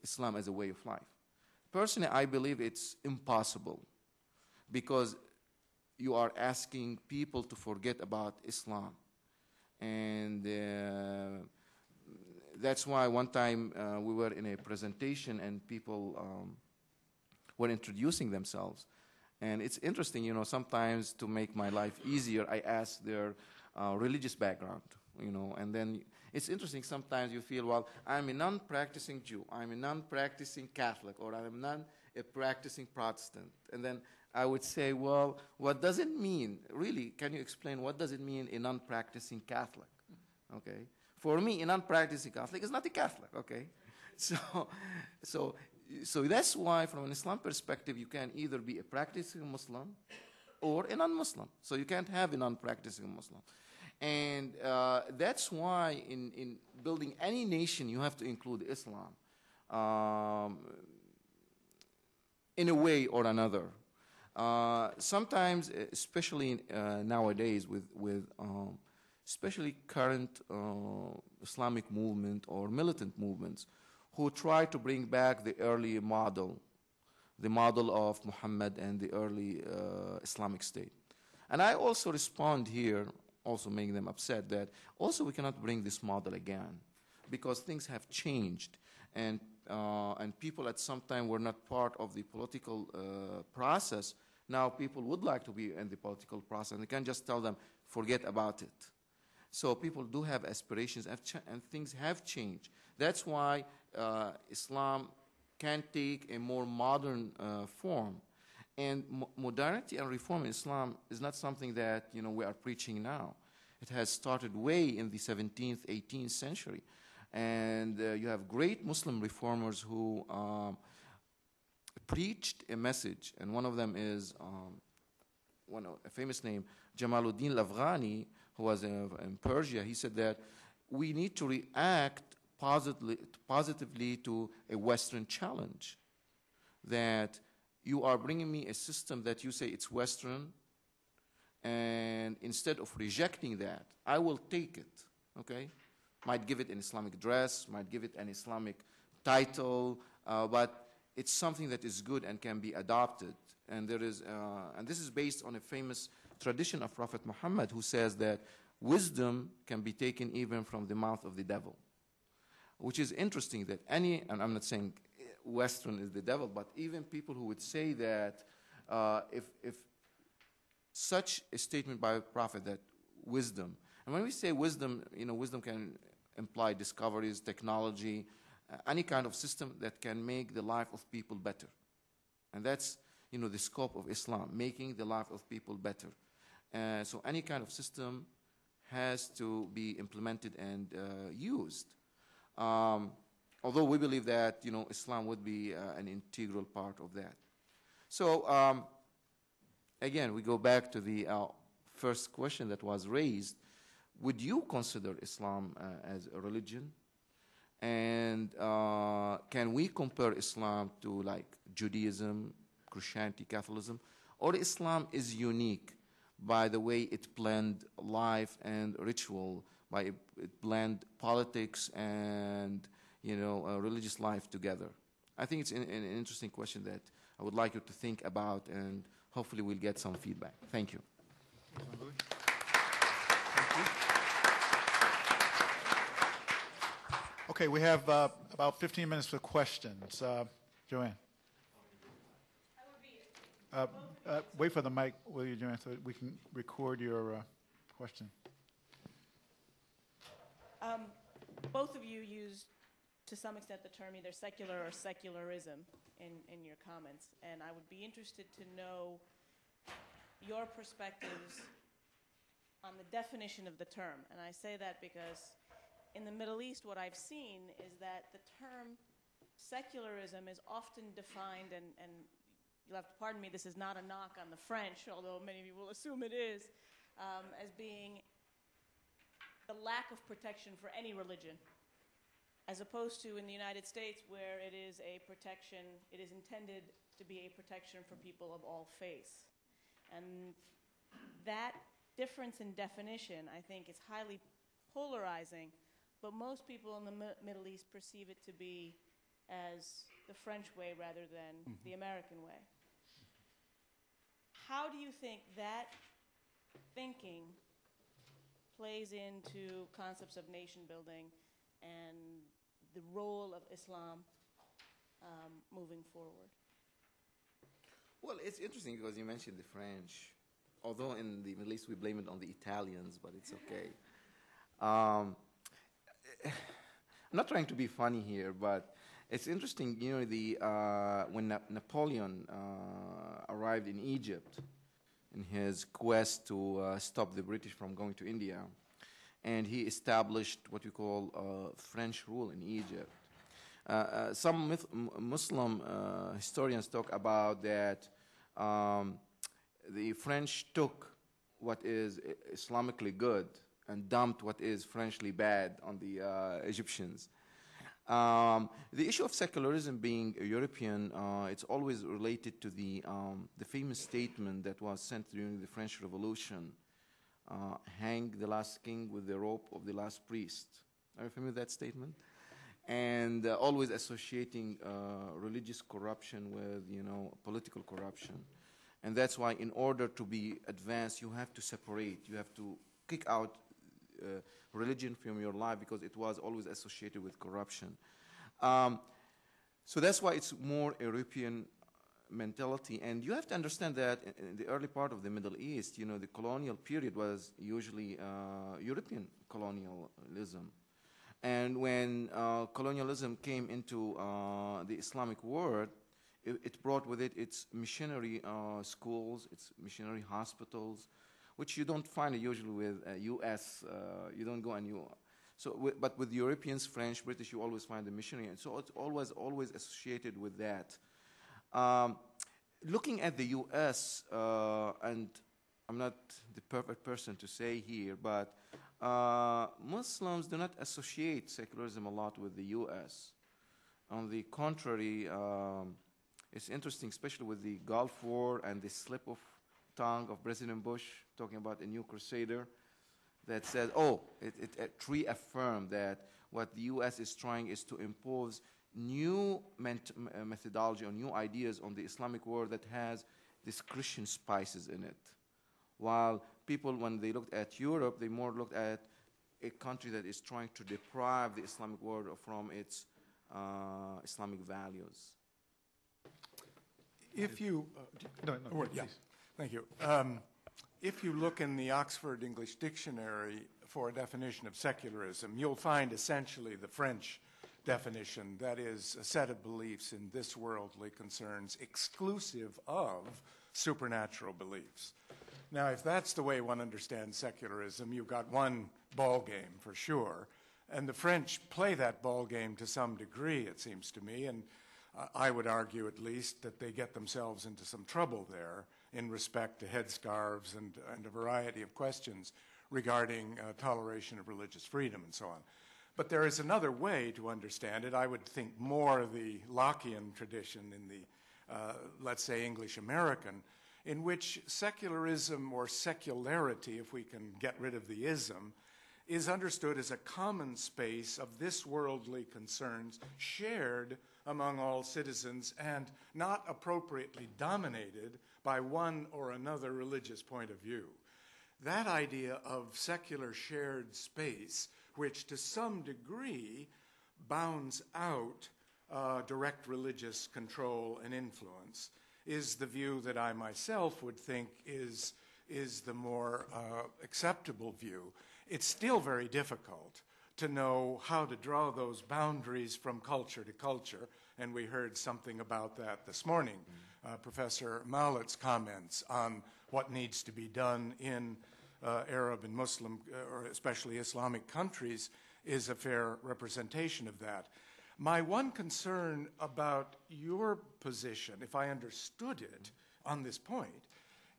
Islam as a way of life? Personally, I believe it's impossible, because you are asking people to forget about Islam. And that's why one time we were in a presentation and people were introducing themselves. And it's interesting, sometimes to make my life easier, I ask their religious background, and then it's interesting, sometimes you feel, well, I'm a non-practicing Jew, I'm a non-practicing Catholic, or I'm a practicing Protestant. And then I would say, well, what does it mean? Really, can you explain what does it mean a non-practicing Catholic? Okay. For me, a non-practicing Catholic is not a Catholic, okay? So that's why, from an Islam perspective, you can either be a practicing Muslim or a non-Muslim. So you can't have a non-practicing Muslim. And that's why in building any nation, you have to include Islam in a way or another. Sometimes, especially nowadays with especially current Islamic movement or militant movements who try to bring back the early model, the model of Muhammad and the early Islamic State. And I also respond here, also making them upset, that also we cannot bring this model again because things have changed, and people at some time were not part of the political process. Now people would like to be in the political process, and you can't just tell them, forget about it. So people do have aspirations, and things have changed. That's why Islam can take a more modern form. And modernity and reform in Islam is not something that we are preaching now. It has started way in the 17th, 18th century. And you have great Muslim reformers who preached a message, and one of them is a famous name, Jamaluddin al-Afghani, who was in Persia. He said that we need to react positively to a Western challenge, that you are bringing me a system that you say it's Western, and instead of rejecting that, I will take it, okay? Might give it an Islamic dress, might give it an Islamic title, but it's something that is good and can be adopted. And there is, and this is based on a famous tradition of Prophet Muhammad, who says that wisdom can be taken even from the mouth of the devil, which is interesting that and I'm not saying Western is the devil, but even people who would say that if such a statement by a prophet, that wisdom, and when we say wisdom, wisdom can imply discoveries, technology, any kind of system that can make the life of people better. And that's, the scope of Islam, making the life of people better. So any kind of system has to be implemented and used. Although we believe that, Islam would be an integral part of that. So, again, we go back to the first question that was raised. Would you consider Islam as a religion? And can we compare Islam to like Judaism, Christianity, Catholicism? Or Islam is unique by the way it blend life and ritual, by it blend politics and religious life together? I think it's an interesting question that I would like you to think about, and hopefully we'll get some feedback. Thank you. Okay, we have about 15 minutes for questions. Joanne. Wait for the mic, will you, Joanne, so we can record your question. Both of you used, to some extent, the term either secular or secularism in your comments, and I would be interested to know your perspectives on the definition of the term. And I say that because in the Middle East, what I've seen is that the term secularism is often defined, and you'll have to pardon me, this is not a knock on the French, although many of you will assume it is, as being the lack of protection for any religion, as opposed to in the United States where it is a protection, it is intended to be a protection for people of all faiths. And that difference in definition, I think, is highly polarizing, but most people in the Middle East perceive it to be as the French way rather than the American way. How do you think that thinking plays into concepts of nation building and the role of Islam moving forward? Well, it's interesting because you mentioned the French, although in the Middle East we blame it on the Italians, but it's okay. I'm not trying to be funny here, but it's interesting, when Napoleon arrived in Egypt in his quest to stop the British from going to India, and he established what we call French rule in Egypt. Some Muslim historians talk about that the French took what is Islamically good and dumped what is Frenchly bad on the Egyptians. The issue of secularism being European, it's always related to the famous statement that was sent during the French Revolution, hang the last king with the rope of the last priest. Are you familiar with that statement? And always associating religious corruption with, political corruption. And that's why in order to be advanced, you have to separate. You have to kick out religion from your life because it was always associated with corruption. So that's why it's more European mentality. And you have to understand that in the early part of the Middle East, the colonial period was usually European colonialism. And when colonialism came into the Islamic world, it brought with it its missionary schools, its missionary hospitals, which you don't find usually with U.S. You don't go and but with Europeans, French, British, you always find the missionary, and so it's always associated with that. Looking at the U.S., and I'm not the perfect person to say here, but Muslims do not associate secularism a lot with the U.S. On the contrary, it's interesting, especially with the Gulf War and the slip of tongue of President Bush talking about a new crusader that says, it reaffirmed that what the U.S. is trying is to impose new methodology or new ideas on the Islamic world that has these Christian spices in it. While people, when they looked at Europe, they more looked at a country that is trying to deprive the Islamic world from its Islamic values. If you... Thank you. If you look in the Oxford English Dictionary for a definition of secularism, you'll find essentially the French definition, that is a set of beliefs in this worldly concerns exclusive of supernatural beliefs. Now, if that's the way one understands secularism, you've got one ball game for sure, and the French play that ball game to some degree, it seems to me, and I would argue at least that they get themselves into some trouble there in respect to headscarves and a variety of questions regarding toleration of religious freedom and so on. But there is another way to understand it. I would think more the Lockean tradition in the, let's say, English American, in which secularism or secularity, if we can get rid of the ism, is understood as a common space of this worldly concerns shared among all citizens and not appropriately dominated by one or another religious point of view. That idea of secular shared space, which to some degree bounds out direct religious control and influence, is the view that I myself would think is the more acceptable view. It's still very difficult to know how to draw those boundaries from culture to culture, and we heard something about that this morning. Professor Mallet's comments on what needs to be done in Arab and Muslim, or especially Islamic countries, is a fair representation of that. My one concern about your position, if I understood it on this point,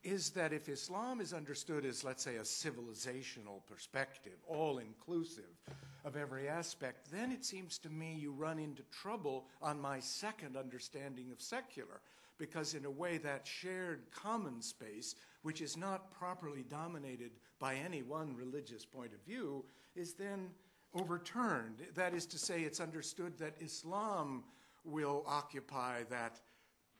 is that if Islam is understood as, let's say, a civilizational perspective, all-inclusive of every aspect, then it seems to me you run into trouble on my second understanding of secular, because in a way that shared common space, which is not properly dominated by any one religious point of view, is then overturned. That is to say, it's understood that Islam will occupy that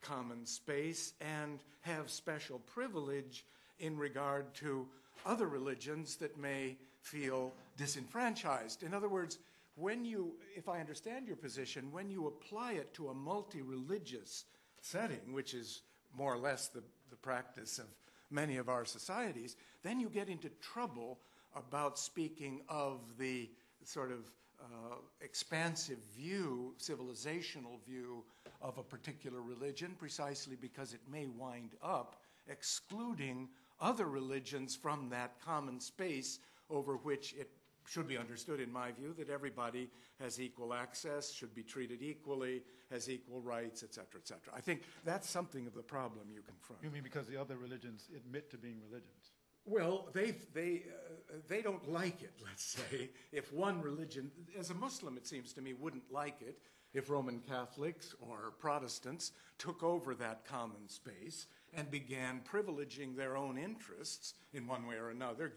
common space and have special privilege in regard to other religions that may feel disenfranchised. In other words, when you, if I understand your position, when you apply it to a multi-religious setting, which is more or less the practice of many of our societies, then you get into trouble about speaking of the sort of expansive view, civilizational view of a particular religion, precisely because it may wind up excluding other religions from that common space over which it should be understood, in my view, that everybody has equal access, should be treated equally, has equal rights, et cetera, et cetera. I think that's something of the problem you confront. You mean because the other religions admit to being religions? Well, they don't like it, let's say, if one religion, as a Muslim, it seems to me, wouldn't like it if Roman Catholics or Protestants took over that common space and began privileging their own interests in one way or another,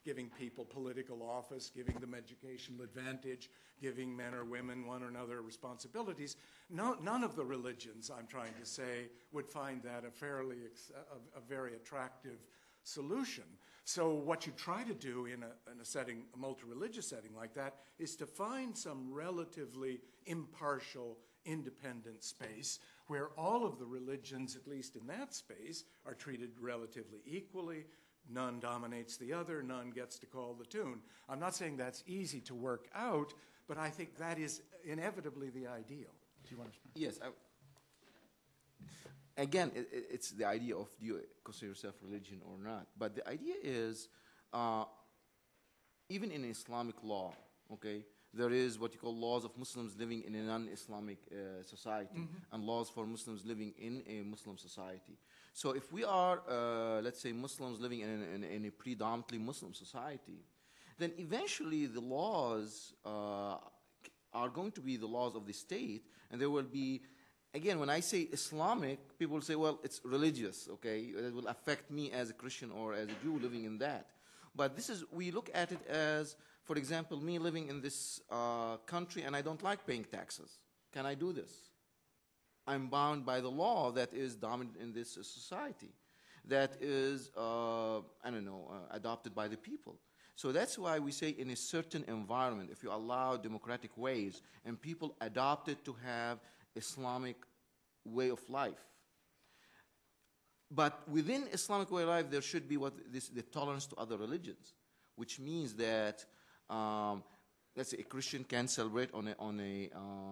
giving people political office, giving them educational advantage, giving men or women one or another responsibilities. None of the religions, I'm trying to say, would find that a very attractive solution. So what you try to do in a setting, a multi-religious setting like that, is to find some relatively impartial, independent space where all of the religions, at least in that space, are treated relatively equally. None dominates the other, none gets to call the tune. I'm not saying that's easy to work out, but I think that is inevitably the ideal. Do you want to respond? Yes. Again, it's the idea of do you consider yourself religion or not. But the idea is, even in Islamic law, okay, there is what you call laws of Muslims living in a non-Islamic society and laws for Muslims living in a Muslim society. So if we are, let's say, Muslims living in a predominantly Muslim society, then eventually the laws are going to be the laws of the state, and there will be, again, when I say Islamic, people will say, well, it's religious, okay? It will affect me as a Christian or as a Jew living in that. But this is, we look at it as, for example, me living in this country and I don't like paying taxes. Can I do this? I'm bound by the law that is dominant in this society, that is, adopted by the people. So that's why we say in a certain environment, if you allow democratic ways and people adopt it to have Islamic way of life. But within Islamic way of life, there should be the tolerance to other religions, which means that, let's say, a Christian can celebrate on a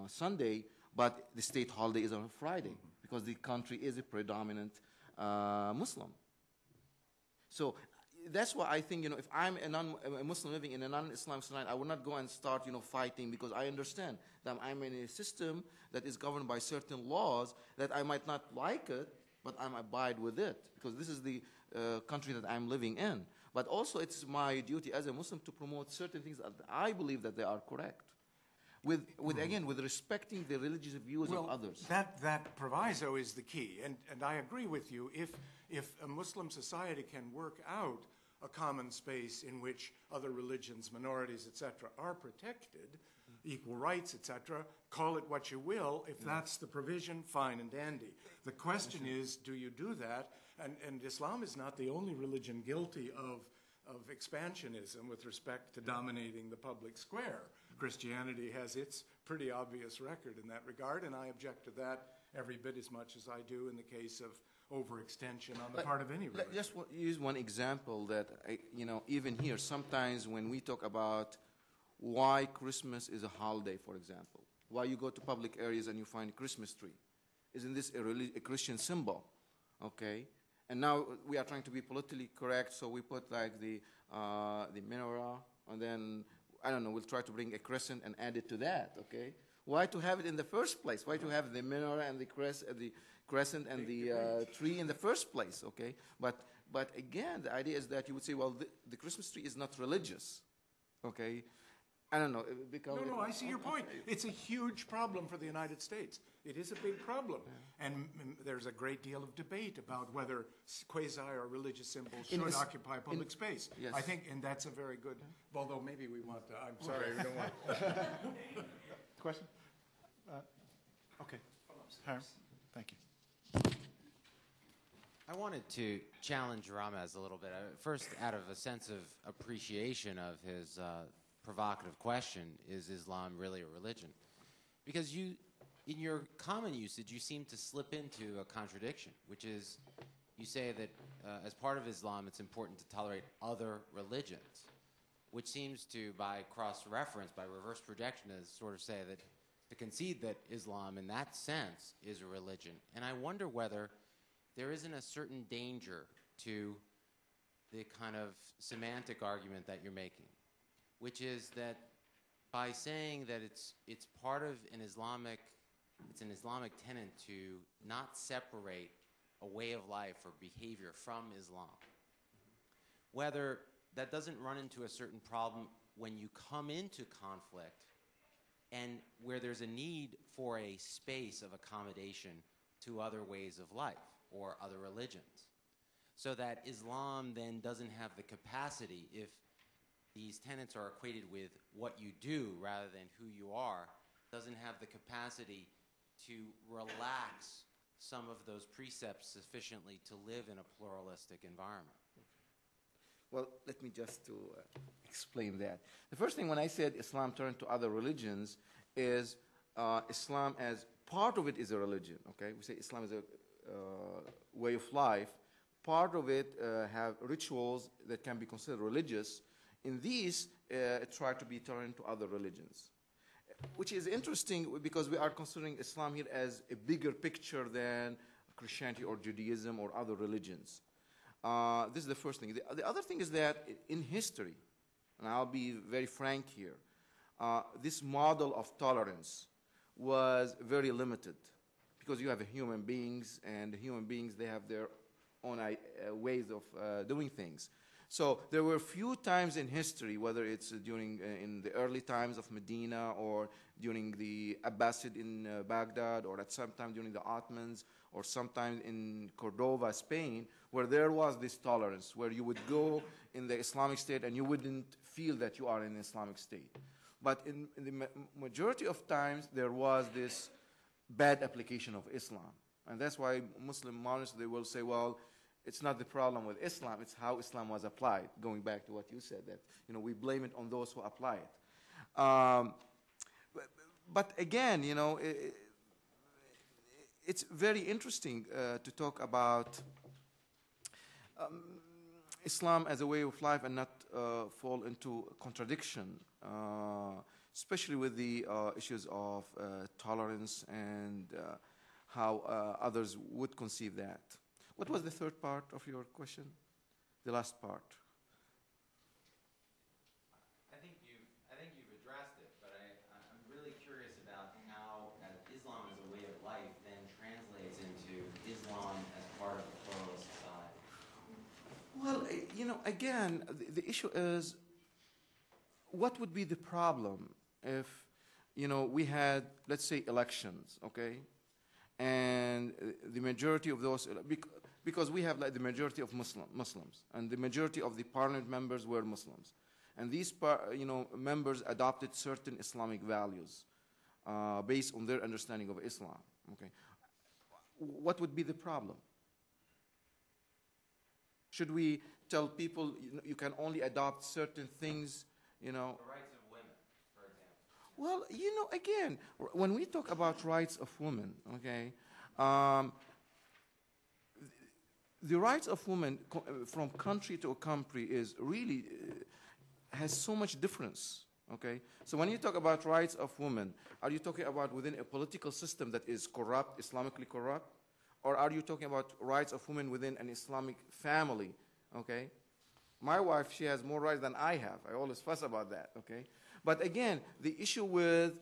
Sunday, but the state holiday is on a Friday because the country is a predominant Muslim. So that's why I think, if I'm a Muslim living in a non-Islamic society, I will not go and start, fighting, because I understand that I'm in a system that is governed by certain laws that I might not like it, but I'm abide with it, because this is the country that I'm living in. But also it's my duty as a Muslim to promote certain things that I believe that they are correct. Again, with respecting the religious views of others. That proviso is the key, and I agree with you. If a Muslim society can work out a common space in which other religions, minorities, etc., are protected, equal rights, etc., call it what you will. If that's the provision, fine and dandy. The question is, do you do that? And Islam is not the only religion guilty of expansionism with respect to dominating the public square. Christianity has its pretty obvious record in that regard, and I object to that every bit as much as I do in the case of overextension on the part of any religion. Just use one example that, even here, sometimes when we talk about why Christmas is a holiday, for example, why you go to public areas and you find a Christmas tree. Isn't this a Christian symbol? Okay? And now we are trying to be politically correct, so we put like the menorah, and then, I don't know, we'll try to bring a crescent and add it to that, okay? Why to have it in the first place? Why to have the menorah and the crescent and the tree in the first place, okay? But again, the idea is that you would say, well, the Christmas tree is not religious, okay? I don't know. No, I see your point. It's a huge problem for the United States. It is a big problem. Yeah. And there's a great deal of debate about whether quasi or religious symbols should occupy public space. Yes. I think, and that's a very good, although maybe we want to, I'm sorry, we don't want Question? Okay. Thank you. I wanted to challenge Ramez a little bit. First, out of a sense of appreciation of his provocative question, is Islam really a religion? Because you, in your common usage, you seem to slip into a contradiction, which is you say that as part of Islam, it's important to tolerate other religions, which seems to, by cross-reference, by reverse projection, as sort of say that to concede that Islam, in that sense, is a religion. And I wonder whether there isn't a certain danger to the kind of semantic argument that you're making, which is that by saying that it's part of an Islamic tenet to not separate a way of life or behavior from Islam, whether that doesn't run into a certain problem when you come into conflict and where there's a need for a space of accommodation to other ways of life or other religions, so that Islam then doesn't have the capacity, if these tenets are equated with what you do rather than who you are, doesn't have the capacity to relax some of those precepts sufficiently to live in a pluralistic environment. Well, let me just explain that. The first thing when I said Islam turned to other religions is Islam as part of it is a religion, okay? We say Islam is a way of life. Part of it have rituals that can be considered religious. In these, try to be turned to other religions, which is interesting because we are considering Islam here as a bigger picture than Christianity or Judaism or other religions. This is the first thing. The other thing is that in history, and I'll be very frank here, this model of tolerance was very limited because you have human beings, and human beings, they have their own ways of doing things. So there were few times in history, whether it's during in the early times of Medina or during the Abbasid in Baghdad, or at some time during the Ottomans, or sometime in Cordova, Spain, where there was this tolerance, where you would go in the Islamic State and you wouldn't feel that you are in an Islamic State. But in the majority of times, there was this bad application of Islam. And that's why Muslim monarchs, they will say, well, it's not the problem with Islam, it's how Islam was applied, going back to what you said, that we blame it on those who apply it. But again, it's very interesting to talk about Islam as a way of life and not fall into contradiction, especially with the issues of tolerance and how others would conceive that. What was the third part of your question? The last part. I think you've addressed it, but I'm really curious about how Islam as a way of life then translates into Islam as part of a pluralist society. again, the issue is, what would be the problem if, we had, let's say, elections, okay? And the majority of those, because we have like the majority of Muslims, and the majority of the parliament members were Muslims. And these, members adopted certain Islamic values based on their understanding of Islam, okay? What would be the problem? Should we tell people you can only adopt certain things, The rights of women, for example. Well, again, when we talk about rights of women, okay, the rights of women from country to country is really has so much difference, okay? So when you talk about rights of women, are you talking about within a political system that is corrupt, Islamically corrupt? Or are you talking about rights of women within an Islamic family, okay? My wife, she has more rights than I have. I always fuss about that, okay? But again, the issue with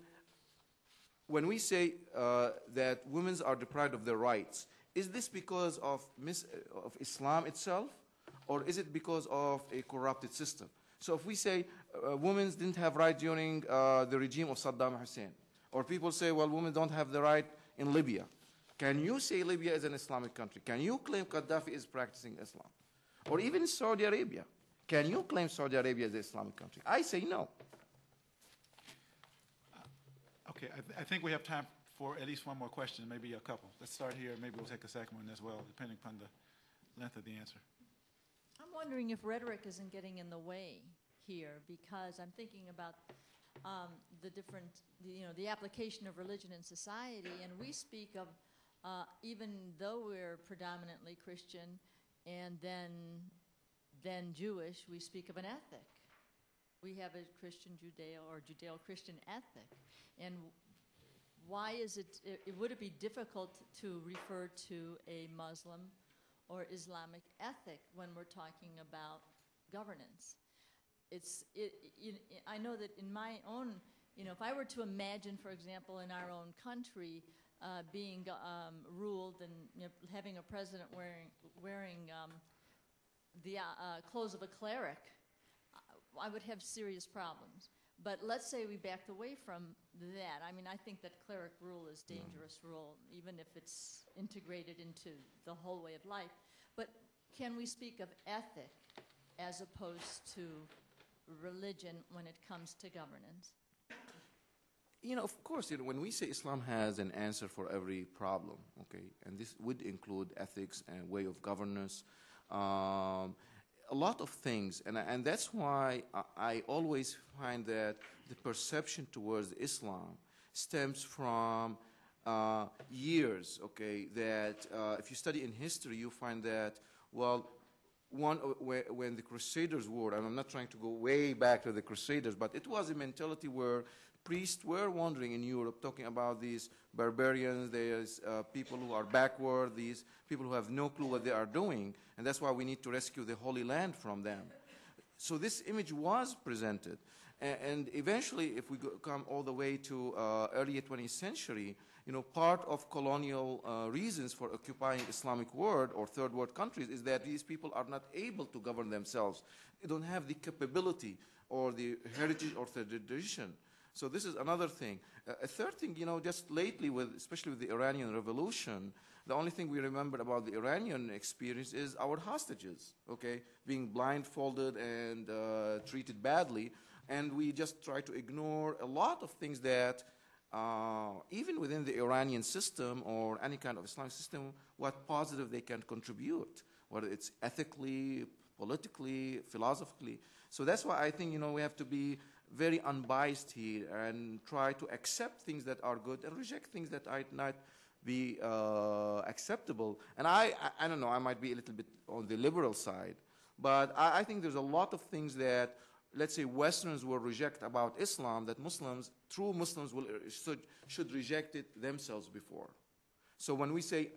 when we say that women are deprived of their rights, is this because of Islam itself, or is it because of a corrupted system? So if we say women didn't have rights during the regime of Saddam Hussein, or people say, well, women don't have the right in Libya, can you say Libya is an Islamic country? Can you claim Gaddafi is practicing Islam? Or even Saudi Arabia. Can you claim Saudi Arabia is an Islamic country? I say no. Okay, I think we have time for at least one more question, maybe a couple. Let's start here. Maybe we'll take a second one as well, depending upon the length of the answer. I'm wondering if rhetoric isn't getting in the way here, because I'm thinking about the different, the application of religion in society, and we speak of, even though we're predominantly Christian and then Jewish, we speak of an ethic. We have a Christian Judeo or Judeo-Christian ethic. And why is would it be difficult to refer to a Muslim or Islamic ethic when we're talking about governance? I know that in my own, if I were to imagine, for example, in our own country being ruled and having a president wearing the clothes of a cleric, I would have serious problems. But let's say we backed away from that. I mean, I think that cleric rule is dangerous rule, even if it's integrated into the whole way of life. But can we speak of ethic as opposed to religion when it comes to governance? Of course, when we say Islam has an answer for every problem, okay, and this would include ethics and way of governance, a lot of things, and that's why I always find that the perception towards Islam stems from years, okay, that if you study in history, you find that, well, when the Crusaders were, and I'm not trying to go way back to the Crusaders, but it was a mentality where priests were wandering in Europe talking about these barbarians, there's people who are backward, these people who have no clue what they are doing, and that's why we need to rescue the Holy Land from them. So this image was presented. And eventually, if we come all the way to early 20th century, part of colonial reasons for occupying Islamic world or third world countries is that these people are not able to govern themselves. They don't have the capability or the heritage or the tradition. So this is another thing. A third thing, just lately, especially with the Iranian Revolution, the only thing we remember about the Iranian experience is our hostages, okay, being blindfolded and treated badly. And we just try to ignore a lot of things that, even within the Iranian system or any kind of Islamic system, what positive they can contribute, whether it's ethically, politically, philosophically. So that's why I think, we have to be very unbiased here and try to accept things that are good and reject things that might not be acceptable. And I don't know, I might be a little bit on the liberal side, but I think there's a lot of things that, let's say, Westerns will reject about Islam that true Muslims should reject it themselves before. So when we say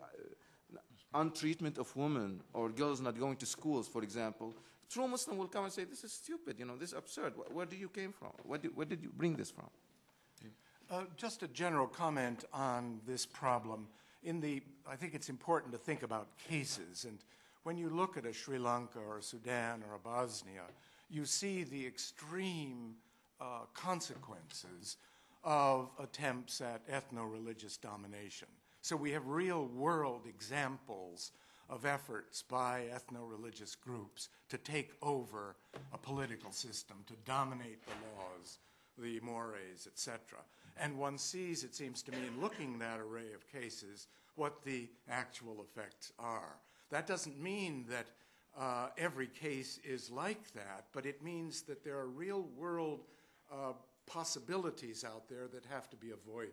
untreatment of women or girls not going to schools, for example, true Muslim will come and say, this is stupid, this is absurd. Where did you came from? Where did you bring this from? Just a general comment on this problem. I think it's important to think about cases. And when you look at a Sri Lanka or a Sudan or a Bosnia, you see the extreme consequences of attempts at ethno-religious domination. So we have real-world examples of efforts by ethno-religious groups to take over a political system, to dominate the laws, the mores, etc. And one sees, it seems to me, in looking at that array of cases, what the actual effects are. That doesn't mean that every case is like that, but it means that there are real-world possibilities out there that have to be avoided.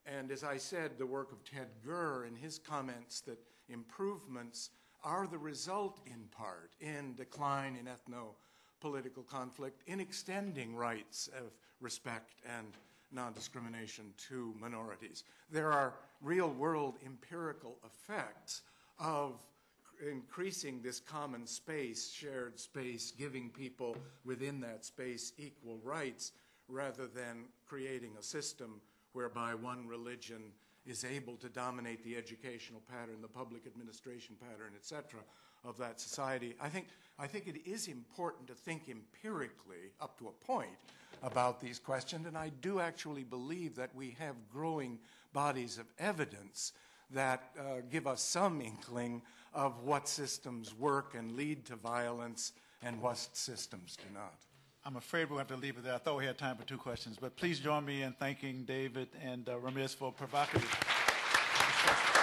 And as I said, the work of Ted Gurr in his comments that improvements are the result, in part, in decline in ethno-political conflict, in extending rights of respect and non-discrimination to minorities. There are real-world empirical effects of increasing this common space, shared space, giving people within that space equal rights, rather than creating a system whereby one religion is able to dominate the educational pattern, the public administration pattern, etc., of that society. I think it is important to think empirically, up to a point, about these questions, and I do actually believe that we have growing bodies of evidence that give us some inkling of what systems work and lead to violence and what systems do not. I'm afraid we'll have to leave it there. I thought we had time for 2 questions, but please join me in thanking David and Ramez for provocative discussion.